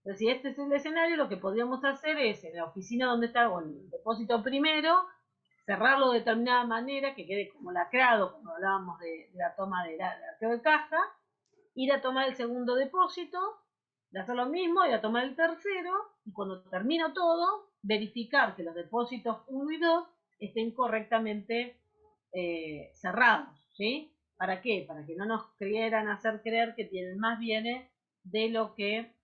Entonces, si este es el escenario, lo que podríamos hacer es, en la oficina donde está el depósito primero, cerrarlo de determinada manera, que quede como lacrado, como hablábamos de la toma de arqueo de caja, ir a tomar el segundo depósito, de hacer lo mismo, ir a tomar el tercero, y cuando termino todo, verificar que los depósitos 1 y 2 estén correctamente cerrados, ¿sí? ¿Para qué? Para que no nos quieran hacer creer que tienen más bienes de lo que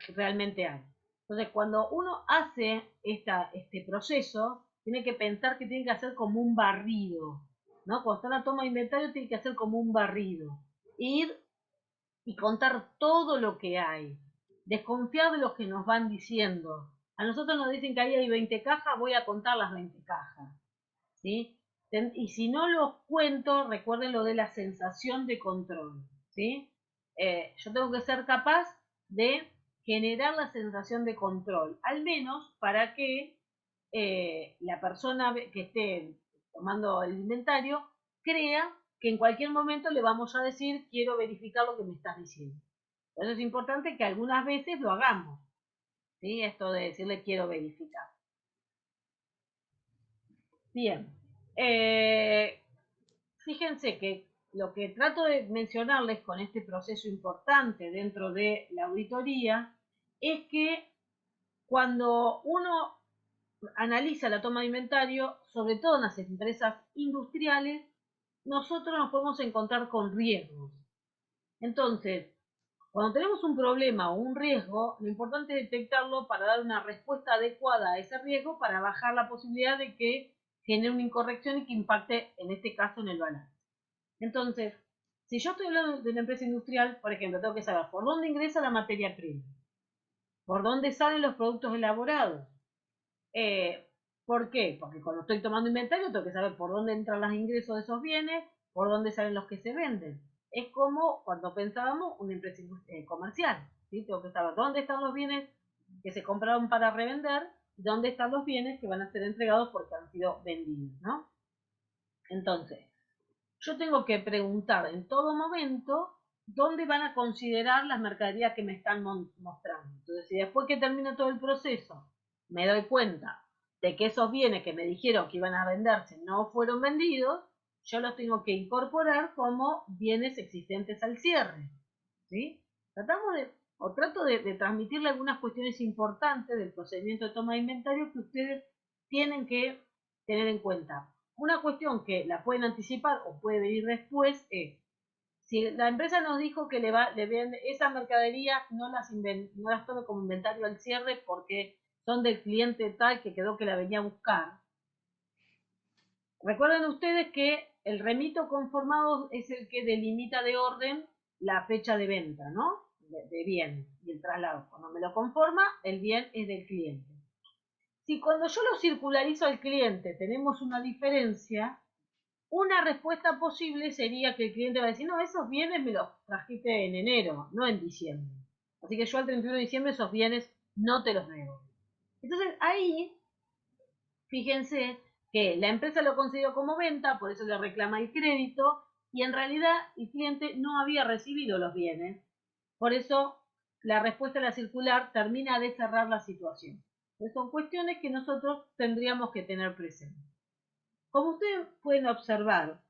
realmente hay. Entonces, cuando uno hace este proceso, tiene que pensar que tiene que hacer como un barrido, ¿no? Cuando está en la toma de inventario, tiene que hacer como un barrido. Ir y contar todo lo que hay. Desconfiar de lo que nos van diciendo. A nosotros nos dicen que ahí hay 20 cajas, voy a contar las 20 cajas. ¿Sí? Y si no los cuento, recuerden lo de la sensación de control. ¿Sí? Yo tengo que ser capaz de generar la sensación de control, al menos para que la persona que esté tomando el inventario crea que en cualquier momento le vamos a decir quiero verificar lo que me estás diciendo. Entonces es importante que algunas veces lo hagamos, ¿sí? Esto de decirle quiero verificar. Bien, fíjense que lo que trato de mencionarles con este proceso importante dentro de la auditoría es que cuando uno analiza la toma de inventario, sobre todo en las empresas industriales, nosotros nos podemos encontrar con riesgos. Entonces, cuando tenemos un problema o un riesgo, lo importante es detectarlo para dar una respuesta adecuada a ese riesgo para bajar la posibilidad de que genere una incorrección y que impacte, en este caso, en el balance. Entonces, si yo estoy hablando de una empresa industrial, por ejemplo, tengo que saber por dónde ingresa la materia prima, por dónde salen los productos elaborados. ¿Por qué? Porque cuando estoy tomando inventario tengo que saber por dónde entran los ingresos de esos bienes, por dónde salen los que se venden. Es como cuando pensábamos una empresa comercial. ¿Sí? Tengo que saber dónde están los bienes que se compraron para revender y dónde están los bienes que van a ser entregados porque han sido vendidos, ¿no? Entonces, yo tengo que preguntar en todo momento dónde van a considerar las mercaderías que me están mostrando. Entonces, si después que termine todo el proceso me doy cuenta de que esos bienes que me dijeron que iban a venderse no fueron vendidos, yo los tengo que incorporar como bienes existentes al cierre. ¿Sí? Tratamos de, o trato de transmitirle algunas cuestiones importantes del procedimiento de toma de inventario que ustedes tienen que tener en cuenta. Una cuestión que la pueden anticipar o puede venir después es, si la empresa nos dijo que le vende esas mercaderías, no las tome como inventario al cierre porque son del cliente tal que quedó que la venía a buscar. Recuerden ustedes que el remito conformado es el que delimita de orden la fecha de venta, ¿no? De bien y el traslado. Cuando me lo conforma, el bien es del cliente. Si cuando yo lo circularizo al cliente tenemos una diferencia, una respuesta posible sería que el cliente va a decir, no, esos bienes me los trajiste en enero, no en diciembre. Así que yo al 31 de diciembre esos bienes no te los debo. Entonces ahí, fíjense que la empresa lo consideró como venta, por eso le reclama el crédito, y en realidad el cliente no había recibido los bienes. Por eso la respuesta a la circular termina de cerrar la situación. Entonces son cuestiones que nosotros tendríamos que tener presentes. Como ustedes pueden observar,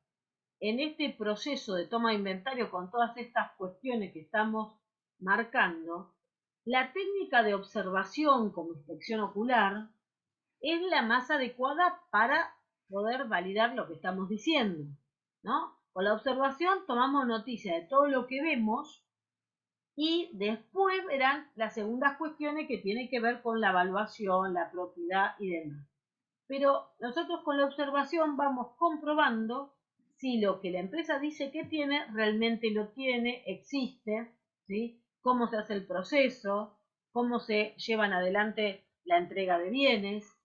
en este proceso de toma de inventario con todas estas cuestiones que estamos marcando, la técnica de observación como inspección ocular es la más adecuada para poder validar lo que estamos diciendo, ¿no? Con la observación tomamos noticia de todo lo que vemos y después verán las segundas cuestiones que tienen que ver con la evaluación, la propiedad y demás. Pero nosotros con la observación vamos comprobando si lo que la empresa dice que tiene realmente lo tiene, existe, ¿sí? Cómo se hace el proceso, cómo se llevan adelante la entrega de bienes.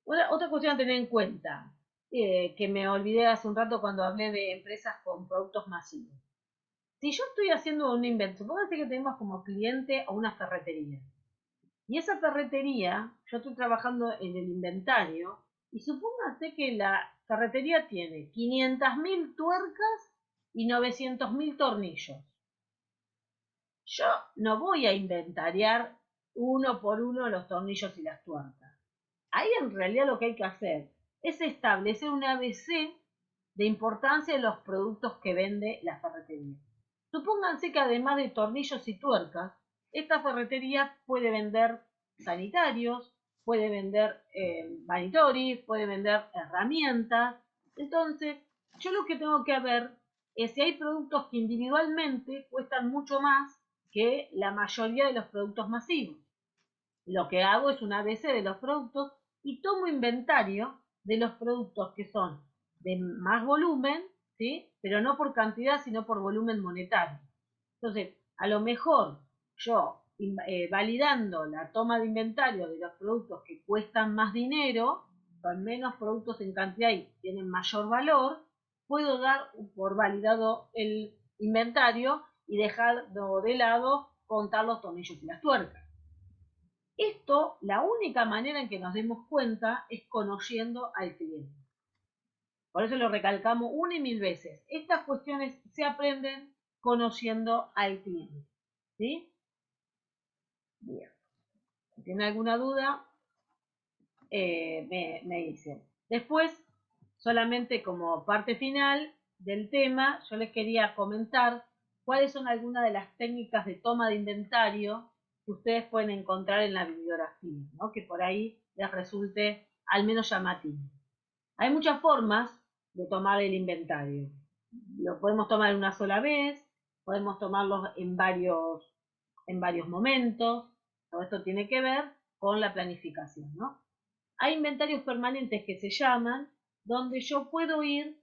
Otra cuestión a tener en cuenta, que me olvidé hace un rato cuando hablé de empresas con productos masivos. Si yo estoy haciendo un invento, supóngase que tenemos como cliente a una ferretería. Y esa ferretería, yo estoy trabajando en el inventario, y supóngase que la ferretería tiene 500.000 tuercas y 900.000 tornillos. Yo no voy a inventariar uno por uno los tornillos y las tuercas. Ahí en realidad lo que hay que hacer es establecer un ABC de importancia de los productos que vende la ferretería. Supónganse que además de tornillos y tuercas, esta ferretería puede vender sanitarios, puede vender vanitoris, puede vender herramientas. Entonces, yo lo que tengo que ver es si hay productos que individualmente cuestan mucho más que la mayoría de los productos masivos. Lo que hago es un ABC de los productos y tomo inventario de los productos que son de más volumen, ¿sí? Pero no por cantidad, sino por volumen monetario. Entonces, a lo mejor yo, validando la toma de inventario de los productos que cuestan más dinero, con menos productos en cantidad y tienen mayor valor, puedo dar por validado el inventario y dejar de lado contar los tornillos y las tuercas. Esto, la única manera en que nos demos cuenta es conociendo al cliente. Por eso lo recalcamos una y mil veces. Estas cuestiones se aprenden conociendo al cliente. ¿Sí? Bien. Si tiene alguna duda, me dice. Después, solamente como parte final, del tema, yo les quería comentar cuáles son algunas de las técnicas de toma de inventario que ustedes pueden encontrar en la bibliografía, ¿no? Que por ahí les resulte al menos llamativo. Hay muchas formas de tomar el inventario. Lo podemos tomar una sola vez, podemos tomarlo en varios momentos. Todo esto tiene que ver con la planificación, ¿no? Hay inventarios permanentes que se llaman, donde yo puedo ir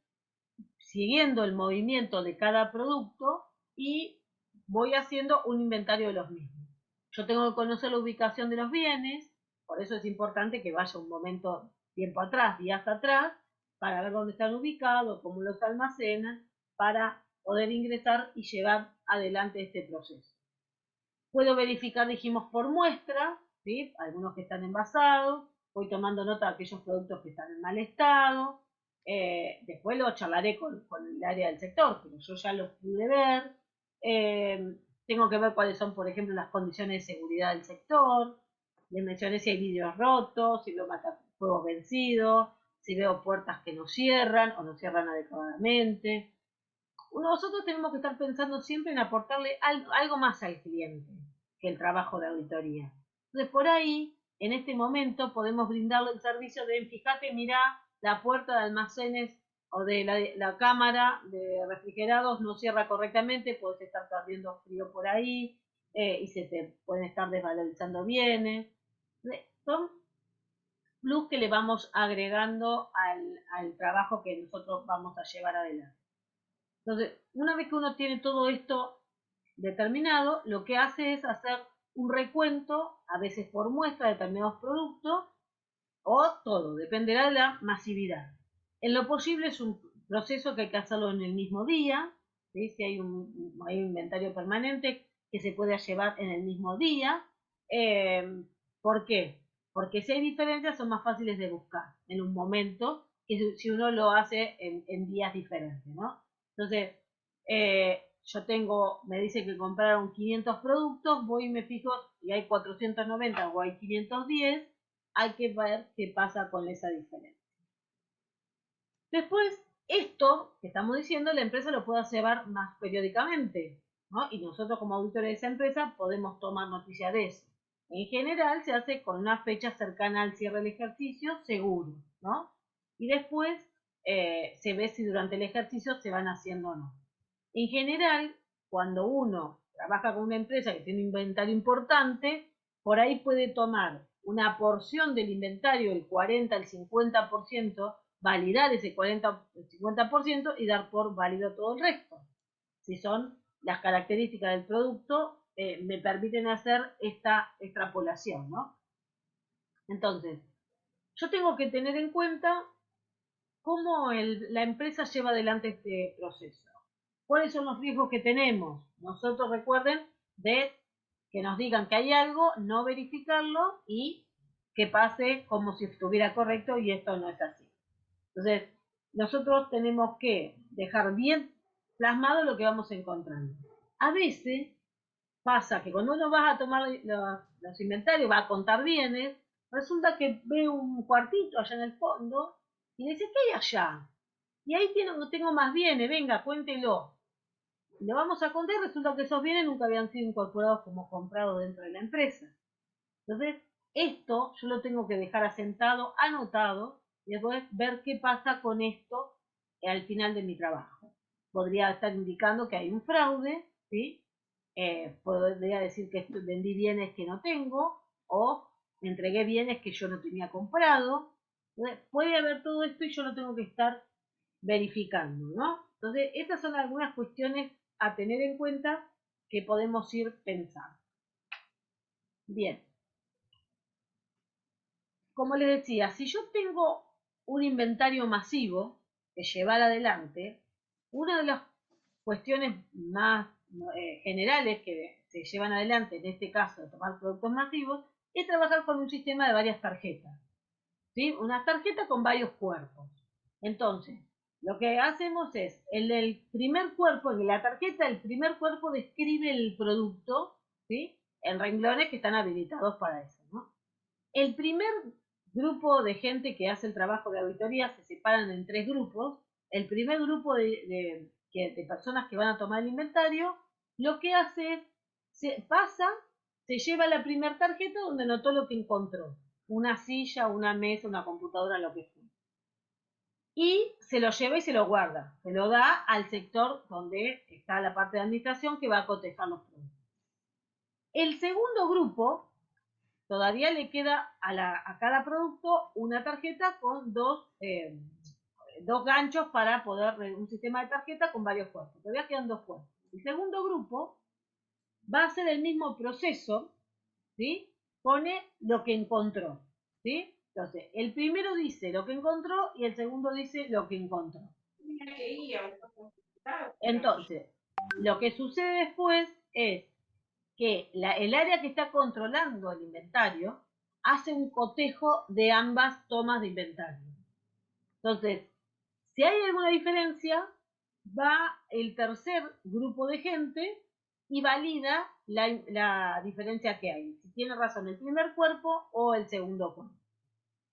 siguiendo el movimiento de cada producto y voy haciendo un inventario de los mismos. Yo tengo que conocer la ubicación de los bienes, por eso es importante que vaya un momento, tiempo atrás, días atrás, para ver dónde están ubicados, cómo los almacenan, para poder ingresar y llevar adelante este proceso. Puedo verificar, dijimos, por muestra, ¿sí? Algunos que están envasados, voy tomando nota de aquellos productos que están en mal estado. Después lo charlaré con el área del sector, pero yo ya los pude ver. Tengo que ver cuáles son, por ejemplo, las condiciones de seguridad del sector. Les mencioné si hay vidrios rotos, si veo matafuegos vencidos, si veo puertas que no cierran o no cierran adecuadamente. Nosotros tenemos que estar pensando siempre en aportarle algo más al cliente que el trabajo de auditoría. Entonces, por ahí, en este momento, podemos brindarle el servicio de, fíjate, mira, la puerta de almacenes o de la cámara de refrigerados no cierra correctamente, puedes estar perdiendo frío por ahí y se te pueden estar desvalorizando bienes. Son plus que le vamos agregando al trabajo que nosotros vamos a llevar adelante. Entonces, una vez que uno tiene todo esto determinado, lo que hace es hacer un recuento, a veces por muestra de determinados productos, o todo, dependerá de la masividad. En lo posible es un proceso que hay que hacerlo en el mismo día, ¿sí? Si hay un inventario permanente que se puede llevar en el mismo día. ¿Por qué? Porque si hay diferencias son más fáciles de buscar en un momento que si uno lo hace en días diferentes, ¿no? Entonces, me dice que compraron 500 productos, voy y me fijo y hay 490 o hay 510, hay que ver qué pasa con esa diferencia. Después, esto que estamos diciendo, la empresa lo puede llevar más periódicamente, ¿no? Y nosotros como auditores de esa empresa podemos tomar noticia de eso. En general se hace con una fecha cercana al cierre del ejercicio, seguro, ¿no? Y después se ve si durante el ejercicio se van haciendo o no. En general, cuando uno trabaja con una empresa que tiene un inventario importante, por ahí puede tomar una porción del inventario, el 40, el 50%, validar ese 40, el 50% y dar por válido todo el resto. Si son las características del producto, me permiten hacer esta extrapolación, ¿no? Entonces, yo tengo que tener en cuenta cómo la empresa lleva adelante este proceso. ¿Cuáles son los riesgos que tenemos? Nosotros recuerden de que nos digan que hay algo, no verificarlo y que pase como si estuviera correcto y esto no es así. Entonces, nosotros tenemos que dejar bien plasmado lo que vamos encontrando. A veces pasa que cuando uno va a tomar los inventarios, va a contar bienes, resulta que ve un cuartito allá en el fondo y dice, ¿qué hay allá? Y ahí tengo más bienes, venga, cuéntelo. Lo vamos a contar y resulta que esos bienes nunca habían sido incorporados como comprados dentro de la empresa. Entonces, esto yo lo tengo que dejar asentado, anotado, y después ver qué pasa con esto al final de mi trabajo. Podría estar indicando que hay un fraude, ¿sí? Podría decir que vendí bienes que no tengo, o me entregué bienes que yo no tenía comprado. Entonces, puede haber todo esto y yo lo tengo que estar verificando, ¿no? Entonces, estas son algunas cuestiones a tener en cuenta que podemos ir pensando. Bien, como les decía, si yo tengo un inventario masivo que llevar adelante, una de las cuestiones más generales que se llevan adelante, en este caso de tomar productos masivos, es trabajar con un sistema de varias tarjetas. ¿Sí? Una tarjeta con varios cuerpos. Entonces, lo que hacemos es, en el primer cuerpo, en la tarjeta, el primer cuerpo describe el producto, ¿sí? En renglones que están habilitados para eso, ¿no? El primer grupo de gente que hace el trabajo de auditoría se separan en tres grupos. el primer grupo de personas que van a tomar el inventario, lo que hace es, se lleva la primera tarjeta donde notó lo que encontró. Una silla, una mesa, una computadora, lo que sea. Y se lo lleva y se lo guarda. Se lo da al sector donde está la parte de administración que va a cotejar los productos. El segundo grupo, todavía le queda a cada producto una tarjeta con dos ganchos para poder, un sistema de tarjeta con varios puertos. Todavía quedan dos puertos. El segundo grupo va a hacer el mismo proceso, ¿sí? Pone lo que encontró, ¿sí? Entonces, el primero dice lo que encontró y el segundo dice lo que encontró. Entonces, lo que sucede después es que el área que está controlando el inventario hace un cotejo de ambas tomas de inventario. Entonces, si hay alguna diferencia, va el tercer grupo de gente y valida la diferencia que hay, si tiene razón el primer cuerpo o el segundo cuerpo.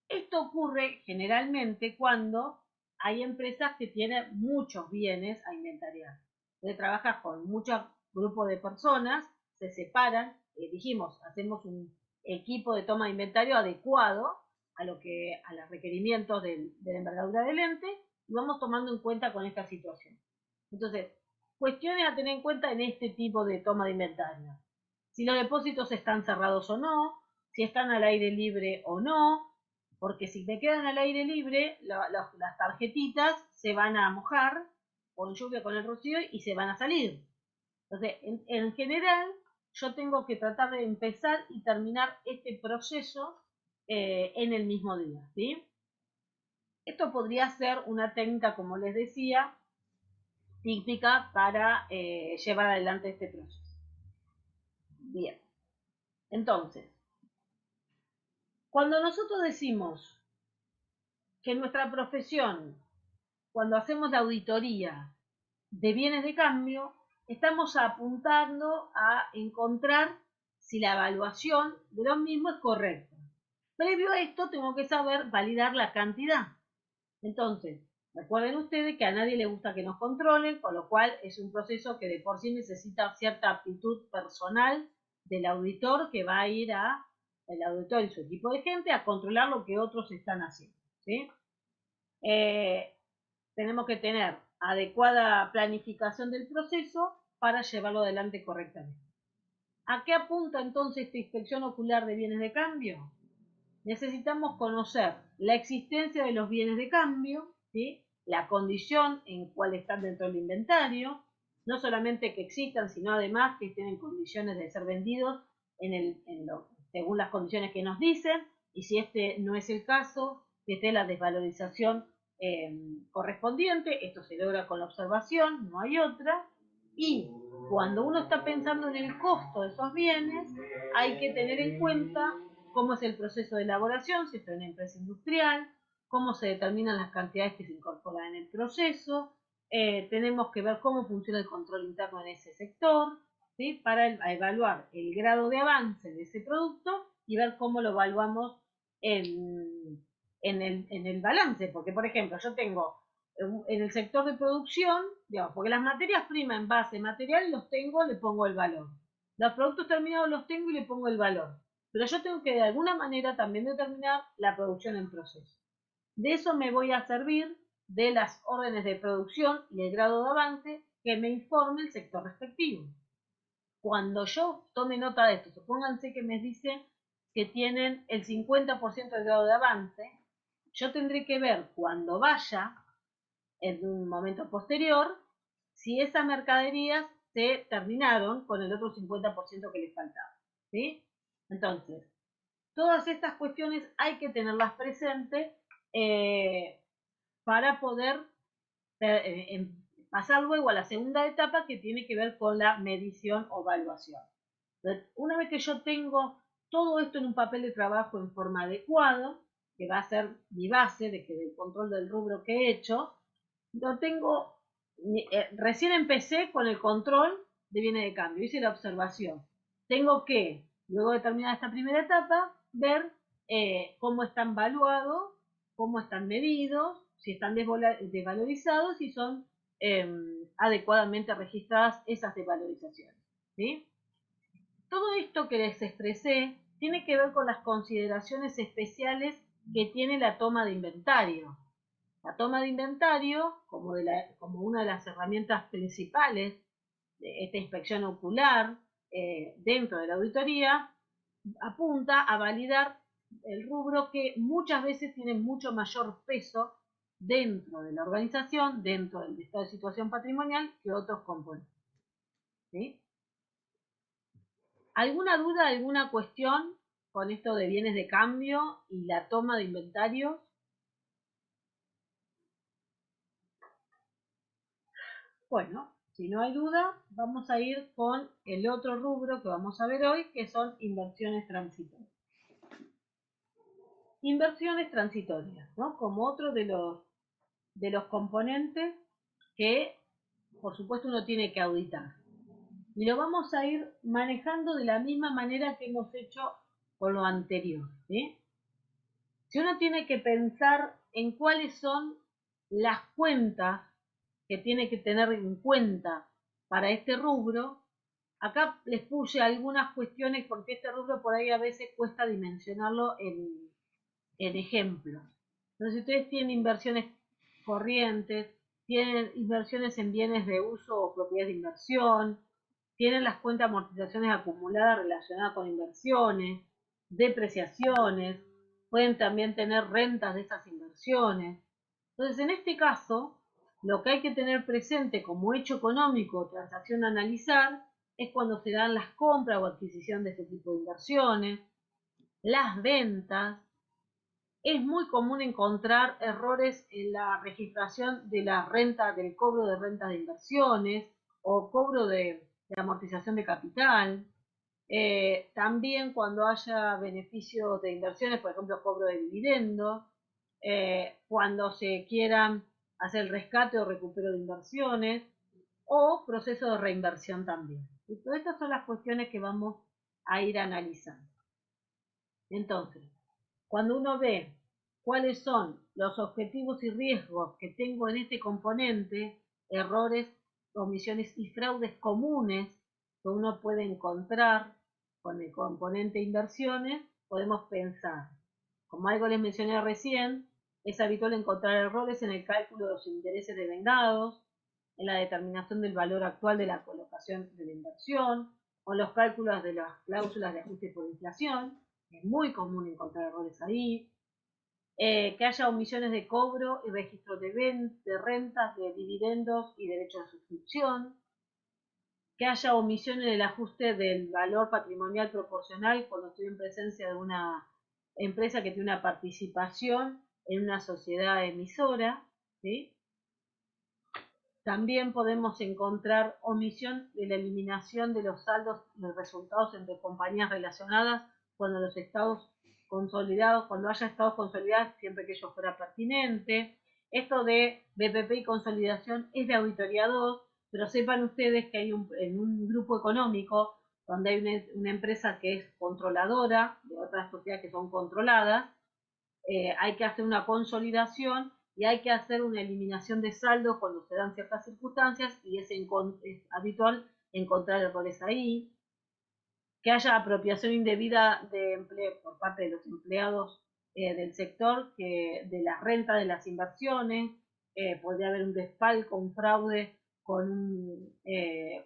Esto ocurre generalmente cuando hay empresas que tienen muchos bienes a inventariar. Entonces trabajas con muchos grupos de personas, se separan, dijimos, hacemos un equipo de toma de inventario adecuado a los requerimientos de la envergadura del ente y vamos tomando en cuenta con esta situación. Entonces, cuestiones a tener en cuenta en este tipo de toma de inventario. Si los depósitos están cerrados o no, si están al aire libre o no, porque si me quedan al aire libre, las tarjetitas se van a mojar con lluvia, con el rocío y se van a salir. Entonces, en general, yo tengo que tratar de empezar y terminar este proceso en el mismo día, ¿sí? Esto podría ser una técnica, como les decía, típica para llevar adelante este proceso. Bien, entonces, cuando nosotros decimos que nuestra profesión, cuando hacemos la auditoría de bienes de cambio, estamos apuntando a encontrar si la evaluación de los mismos es correcta. Previo a esto tengo que saber validar la cantidad. Entonces, recuerden ustedes que a nadie le gusta que nos controlen, con lo cual es un proceso que de por sí necesita cierta aptitud personal del auditor que va a ir el auditor y su equipo de gente a controlar lo que otros están haciendo, ¿sí? Tenemos que tener adecuada planificación del proceso para llevarlo adelante correctamente. ¿A qué apunta entonces esta inspección ocular de bienes de cambio? Necesitamos conocer la existencia de los bienes de cambio, ¿sí? La condición en cual están dentro del inventario, no solamente que existan, sino además que estén en condiciones de ser vendidos según las condiciones que nos dicen, y si este no es el caso, que esté la desvalorización correspondiente. Esto se logra con la observación, no hay otra. Y cuando uno está pensando en el costo de esos bienes, hay que tener en cuenta cómo es el proceso de elaboración, si está en una empresa industrial, cómo se determinan las cantidades que se incorporan en el proceso. Tenemos que ver cómo funciona el control interno en ese sector, ¿sí? Para evaluar el grado de avance de ese producto y ver cómo lo evaluamos en el balance. Porque, por ejemplo, yo tengo en el sector de producción, digamos, porque las materias primas en base material los tengo, le pongo el valor. Los productos terminados los tengo y le pongo el valor. Pero yo tengo que de alguna manera también determinar la producción en proceso. De eso me voy a servir de las órdenes de producción y el grado de avance que me informe el sector respectivo. Cuando yo tome nota de esto, supónganse que me dicen que tienen el 50% del grado de avance, yo tendré que ver cuando vaya en un momento posterior si esas mercaderías se terminaron con el otro 50% que les faltaba, ¿sí? Entonces, todas estas cuestiones hay que tenerlas presentes para poder pasar luego a la segunda etapa que tiene que ver con la medición o evaluación. Entonces, una vez que yo tengo todo esto en un papel de trabajo en forma adecuada, que va a ser mi base del control del rubro que he hecho, lo tengo, recién empecé con el control de bienes de cambio, hice la observación. Tengo que, luego de terminar esta primera etapa, ver cómo están valuados, cómo están medidos, si están desvalorizados y son adecuadamente registradas esas desvalorizaciones. ¿Sí? Todo esto que les expresé tiene que ver con las consideraciones especiales que tiene la toma de inventario. La toma de inventario, como una de las herramientas principales de esta inspección ocular dentro de la auditoría, apunta a validar el rubro que muchas veces tiene mucho mayor peso dentro de la organización, dentro del estado de situación patrimonial, que otros componentes. ¿Sí? ¿Alguna duda, alguna cuestión con esto de bienes de cambio y la toma de inventarios? Bueno, si no hay duda, vamos a ir con el otro rubro que vamos a ver hoy, que son inversiones transitorias. Inversiones transitorias, ¿no? Como otro de los componentes que, por supuesto, uno tiene que auditar. Y lo vamos a ir manejando de la misma manera que hemos hecho con lo anterior, ¿sí? Si uno tiene que pensar en cuáles son las cuentas que tiene que tener en cuenta para este rubro, acá les puse algunas cuestiones porque este rubro por ahí a veces cuesta dimensionarlo en ejemplos. Entonces, si ustedes tienen inversiones corrientes, tienen inversiones en bienes de uso o propiedades de inversión, tienen las cuentas de amortizaciones acumuladas relacionadas con inversiones, depreciaciones, pueden también tener rentas de esas inversiones. Entonces, en este caso, lo que hay que tener presente como hecho económico o transacción a analizar es cuando se dan las compras o adquisición de este tipo de inversiones, las ventas. Es muy común encontrar errores en la registración de la renta, del cobro de renta de inversiones o cobro de amortización de capital. También cuando haya beneficios de inversiones, por ejemplo, cobro de dividendos, cuando se quieran hacer el rescate o recupero de inversiones, o proceso de reinversión también. Y todas estas son las cuestiones que vamos a ir analizando. Entonces, cuando uno ve cuáles son los objetivos y riesgos que tengo en este componente, errores, omisiones y fraudes comunes que uno puede encontrar con el componente inversiones, podemos pensar. Como algo les mencioné recién, es habitual encontrar errores en el cálculo de los intereses devengados, en la determinación del valor actual de la colocación de la inversión, o en los cálculos de las cláusulas de ajuste por inflación. Es muy común encontrar errores ahí. Que haya omisiones de cobro y registro de rentas, de dividendos y derechos de suscripción. Que haya omisiones en el ajuste del valor patrimonial proporcional cuando estoy en presencia de una empresa que tiene una participación en una sociedad emisora, ¿sí? También podemos encontrar omisión de la eliminación de los saldos de resultados entre compañías relacionadas cuando los estados consolidados, cuando haya estados consolidados, siempre que ello fuera pertinente. Esto de BPP y consolidación es de auditoría 2, pero sepan ustedes que hay en un grupo económico donde hay una empresa que es controladora de otras sociedades que son controladas, hay que hacer una consolidación y hay que hacer una eliminación de saldos cuando se dan ciertas circunstancias y es habitual encontrar errores ahí. Que haya apropiación indebida de empleo por parte de los empleados del sector, de la renta de las inversiones, podría haber un desfalco, un fraude con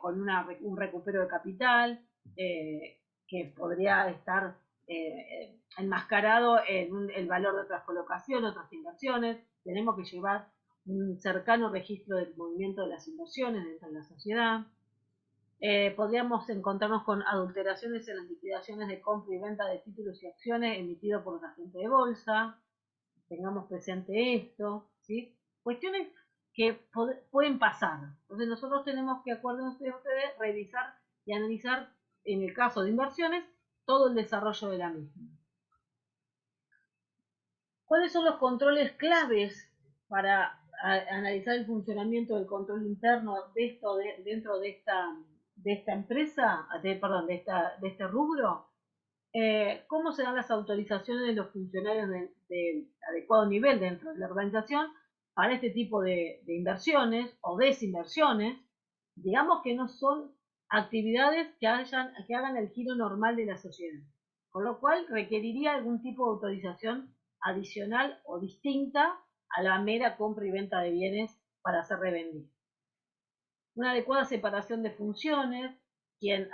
un recupero de capital, que podría estar enmascarado en el valor de otras colocaciones, otras inversiones. Tenemos que llevar un cercano registro del movimiento de las inversiones dentro de la sociedad. Podríamos encontrarnos con adulteraciones en las liquidaciones de compra y venta de títulos y acciones emitidos por los agentes de bolsa. Tengamos presente esto, ¿sí? Cuestiones que pueden pasar. Entonces nosotros tenemos que, acuérdense ustedes, revisar y analizar, en el caso de inversiones, todo el desarrollo de la misma. ¿Cuáles son los controles claves para analizar el funcionamiento del control interno dentro de esta empresa, de este rubro? ¿Cómo se dan las autorizaciones de los funcionarios de adecuado nivel dentro de la organización para este tipo de inversiones o desinversiones, digamos que no son actividades que hagan el giro normal de la sociedad, con lo cual requeriría algún tipo de autorización adicional o distinta a la mera compra y venta de bienes para ser revendidos. Una adecuada separación de funciones, quien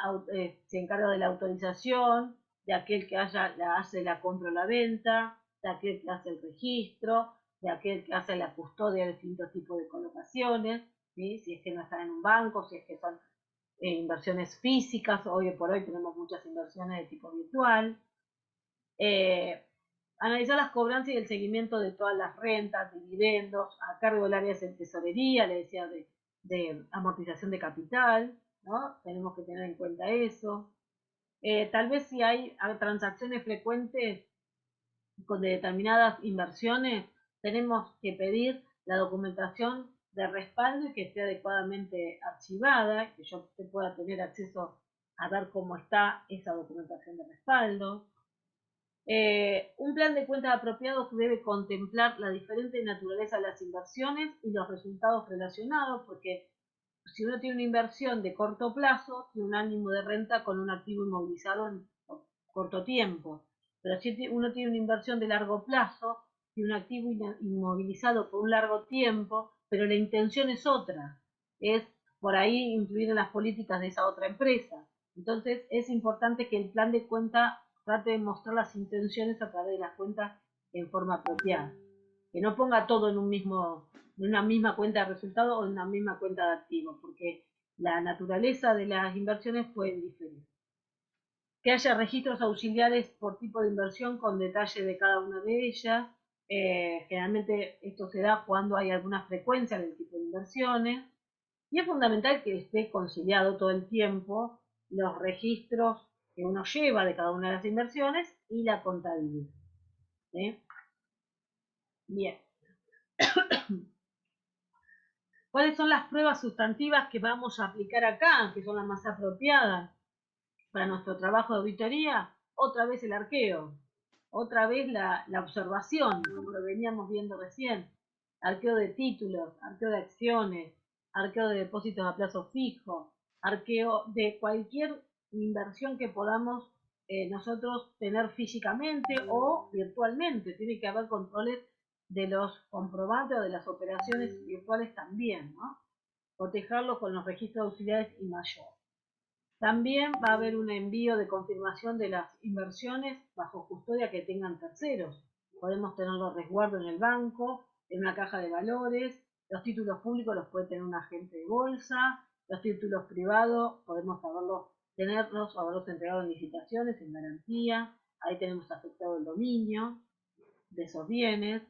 se encarga de la autorización, de aquel que hace la compra o la venta, de aquel que hace el registro, de aquel que hace la custodia de distintos tipos de colocaciones, ¿sí? Si es que no están en un banco, si es que son inversiones físicas, hoy por hoy tenemos muchas inversiones de tipo virtual. Analizar las cobranzas y el seguimiento de todas las rentas, dividendos, a cargo del área de tesorería, le decía, de amortización de capital, ¿no? Tenemos que tener en cuenta eso. Tal vez si hay transacciones frecuentes con determinadas inversiones, tenemos que pedir la documentación de respaldo y que esté adecuadamente archivada, que yo pueda tener acceso a ver cómo está esa documentación de respaldo. Un plan de cuentas apropiados debe contemplar la diferente naturaleza de las inversiones y los resultados relacionados, porque si uno tiene una inversión de corto plazo, tiene un ánimo de renta con un activo inmovilizado en corto tiempo. Pero si uno tiene una inversión de largo plazo, tiene un activo inmovilizado por un largo tiempo, pero la intención es otra, es por ahí influir en las políticas de esa otra empresa. Entonces es importante que el plan de cuenta trate de mostrar las intenciones a través de las cuentas en forma apropiada. Que no ponga todo en una misma cuenta de resultados o en una misma cuenta de activos, porque la naturaleza de las inversiones puede diferir. Que haya registros auxiliares por tipo de inversión con detalle de cada una de ellas. Generalmente esto se da cuando hay alguna frecuencia del tipo de inversiones. Y es fundamental que esté conciliado todo el tiempo los registros que uno lleva de cada una de las inversiones y la contabilidad. ¿Sí? Bien. ¿Cuáles son las pruebas sustantivas que vamos a aplicar acá, que son las más apropiadas para nuestro trabajo de auditoría? Otra vez el arqueo, otra vez la observación, como lo veníamos viendo recién, arqueo de títulos, arqueo de acciones, arqueo de depósitos a plazo fijo, arqueo de cualquier inversión que podamos nosotros tener físicamente o virtualmente. Tiene que haber controles de los comprobantes o de las operaciones virtuales también, ¿no? Cotejarlo con los registros auxiliares y mayor. También va a haber un envío de confirmación de las inversiones bajo custodia que tengan terceros. Podemos tenerlo resguardo en el banco, en una caja de valores. Los títulos públicos los puede tener un agente de bolsa. Los títulos privados podemos tenerlos o haberlos entregado en licitaciones, en garantía. Ahí tenemos afectado el dominio de esos bienes.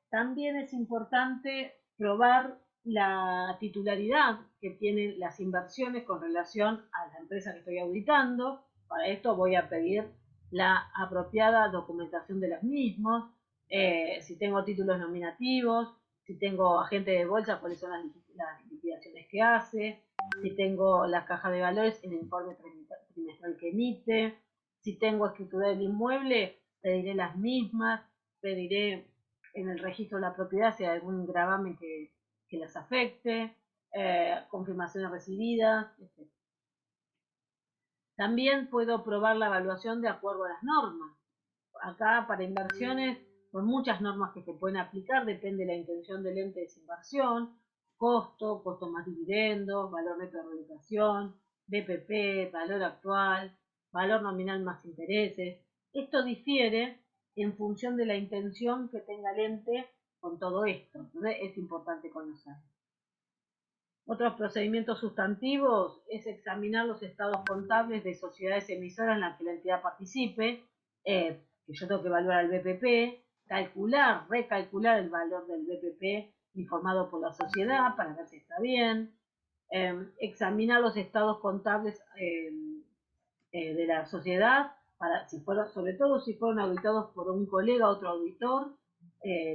También es importante probar la titularidad que tienen las inversiones con relación a la empresa que estoy auditando. Para esto voy a pedir la apropiada documentación de los mismos. Si tengo títulos nominativos, si tengo agente de bolsa, cuáles son las liquidaciones que hace, si tengo la caja de valores, el informe trimestral que emite, si tengo escritura del inmueble, pediré las mismas, pediré en el registro de la propiedad si hay algún gravamen que las afecte, confirmaciones recibidas, etc. También puedo probar la evaluación de acuerdo a las normas. Acá para inversiones, con muchas normas que se pueden aplicar, depende de la intención del ente de esa inversión, costo más dividendos, valor neto de realización, BPP, valor actual, valor nominal más intereses. Esto difiere en función de la intención que tenga el ente con todo esto. Entonces es importante conocerlo. Otros procedimientos sustantivos es examinar los estados contables de sociedades emisoras en las que la entidad participe, que yo tengo que evaluar el BPP, recalcular el valor del BPP informado por la sociedad para ver si está bien, examinar los estados contables de la sociedad, sobre todo si fueron auditados por un colega, otro auditor,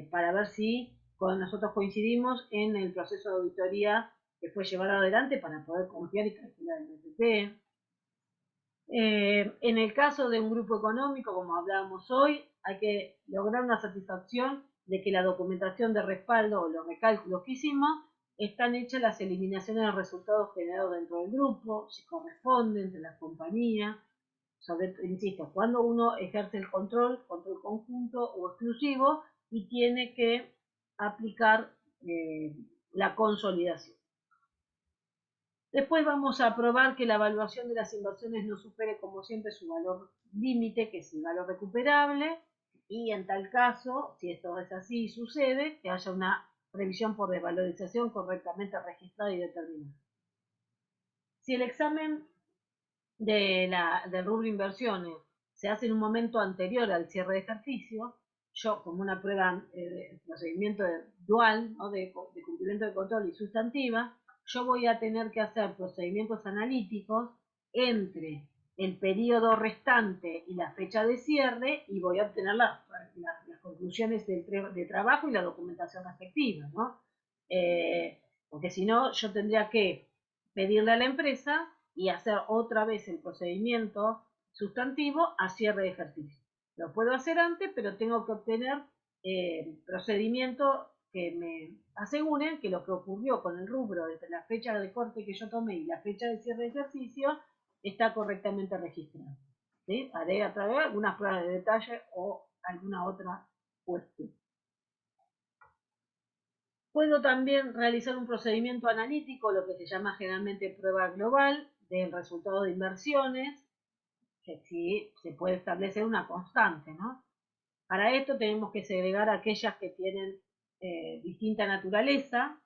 para ver si nosotros coincidimos en el proceso de auditoría que fue llevado adelante para poder confiar y calcular el BPP. En el caso de un grupo económico, como hablábamos hoy, hay que lograr una satisfacción de que la documentación de respaldo o los recálculos que hicimos están hechas las eliminaciones de resultados generados dentro del grupo, si corresponden, entre las compañías. Insisto, cuando uno ejerce el control conjunto o exclusivo y tiene que aplicar la consolidación. Después vamos a probar que la evaluación de las inversiones no supere, como siempre, su valor límite, que es el valor recuperable, y en tal caso, si esto es así y sucede, que haya una revisión por desvalorización correctamente registrada y determinada. Si el examen del rubro inversiones se hace en un momento anterior al cierre de ejercicio, yo como una prueba de procedimiento dual, ¿no? de cumplimiento de control y sustantiva, yo voy a tener que hacer procedimientos analíticos entre el periodo restante y la fecha de cierre y voy a obtener las conclusiones de trabajo y la documentación respectiva, ¿no? Porque si no, yo tendría que pedirle a la empresa y hacer otra vez el procedimiento sustantivo a cierre de ejercicio. Lo puedo hacer antes, pero tengo que obtener procedimientos que me aseguren que lo que ocurrió con el rubro entre la fecha de corte que yo tomé y la fecha de cierre de ejercicio está correctamente registrado. ¿Sí? Haré a través de algunas pruebas de detalle o alguna otra cuestión. Puedo también realizar un procedimiento analítico, lo que se llama generalmente prueba global, del resultado de inversiones, que sí se puede establecer una constante, ¿no? Para esto tenemos que segregar aquellas que tienen distinta naturaleza,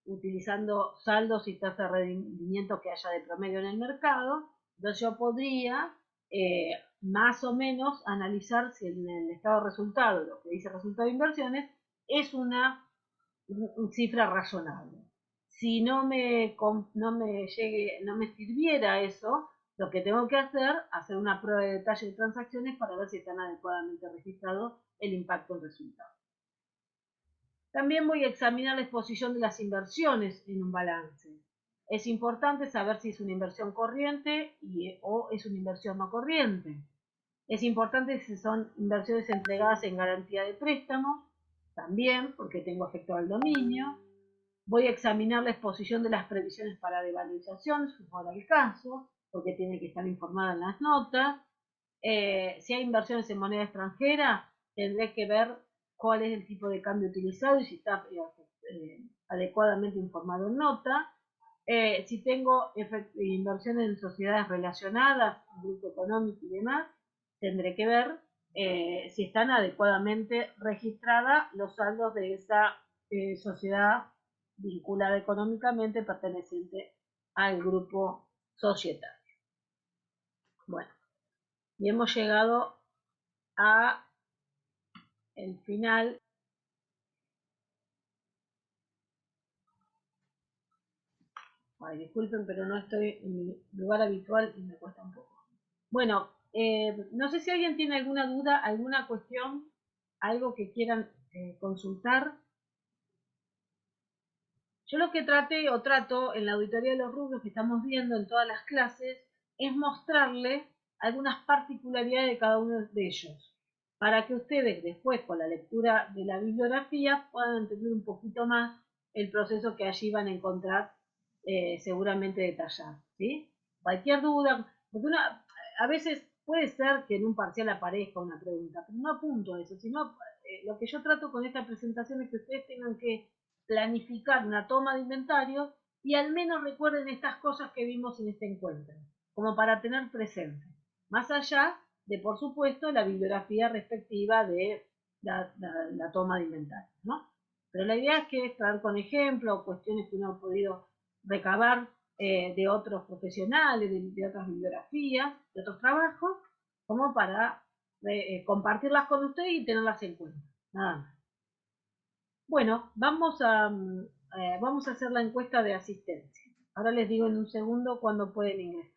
utilizando saldos y tasas de rendimiento que haya de promedio en el mercado. Entonces yo podría más o menos analizar si en el estado de resultado, lo que dice resultado de inversiones, es una cifra razonable. Si no me sirviera eso, lo que tengo que hacer una prueba de detalle de transacciones para ver si están adecuadamente registrados el impacto en resultado. También voy a examinar la exposición de las inversiones en un balance. Es importante saber si es una inversión corriente o es una inversión no corriente. Es importante si son inversiones entregadas en garantía de préstamos, también porque tengo afectado al dominio. Voy a examinar la exposición de las previsiones para devalorización, si fuera el caso, porque tiene que estar informada en las notas. Si hay inversiones en moneda extranjera, tendré que ver cuál es el tipo de cambio utilizado y si está adecuadamente informado en nota. Si tengo inversiones en sociedades relacionadas, grupo económico y demás, tendré que ver si están adecuadamente registradas los saldos de esa sociedad vinculada económicamente perteneciente al grupo societario. Bueno, y hemos llegado a el final. Ay, disculpen, pero no estoy en mi lugar habitual y me cuesta un poco. Bueno, no sé si alguien tiene alguna duda, alguna cuestión, algo que quieran consultar. Yo lo que trato en la auditoría de los rubros que estamos viendo en todas las clases es mostrarle algunas particularidades de cada uno de ellos, para que ustedes después con la lectura de la bibliografía puedan entender un poquito más el proceso que allí van a encontrar seguramente detallado. ¿Sí? Cualquier duda, porque a veces puede ser que en un parcial aparezca una pregunta, pero no apunto a eso, sino lo que yo trato con esta presentación es que ustedes tengan que planificar una toma de inventario y al menos recuerden estas cosas que vimos en este encuentro, como para tener presente, más allá de, por supuesto, la bibliografía respectiva de la toma de inventario, ¿no? Pero la idea es que traer con ejemplo cuestiones que uno ha podido recabar de otros profesionales, de otras bibliografías, de otros trabajos, como para compartirlas con ustedes y tenerlas en cuenta, nada más. Bueno, vamos a hacer la encuesta de asistencia. Ahora les digo en un segundo cuándo pueden ingresar.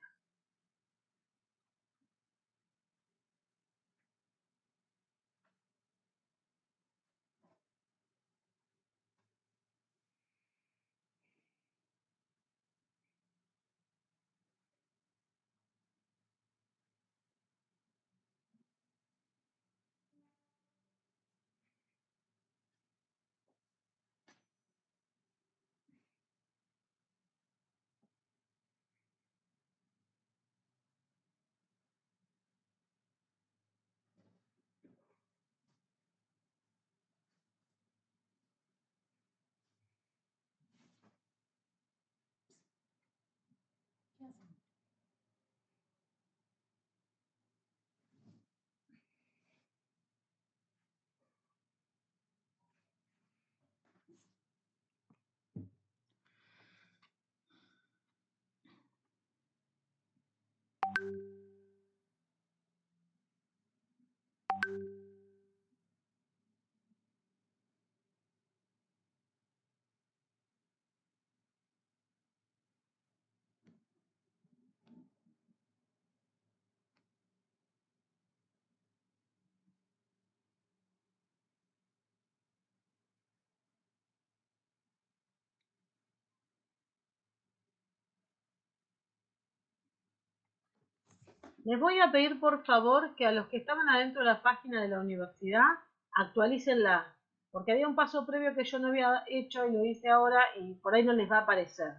Les voy a pedir por favor que a los que estaban adentro de la página de la universidad actualícenla, porque había un paso previo que yo no había hecho y lo hice ahora y por ahí no les va a aparecer.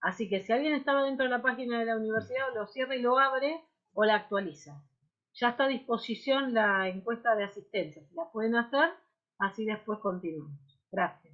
Así que si alguien estaba dentro de la página de la universidad, lo cierra y lo abre o la actualiza. Ya está a disposición la encuesta de asistencia, si la pueden hacer, así después continuamos. Gracias.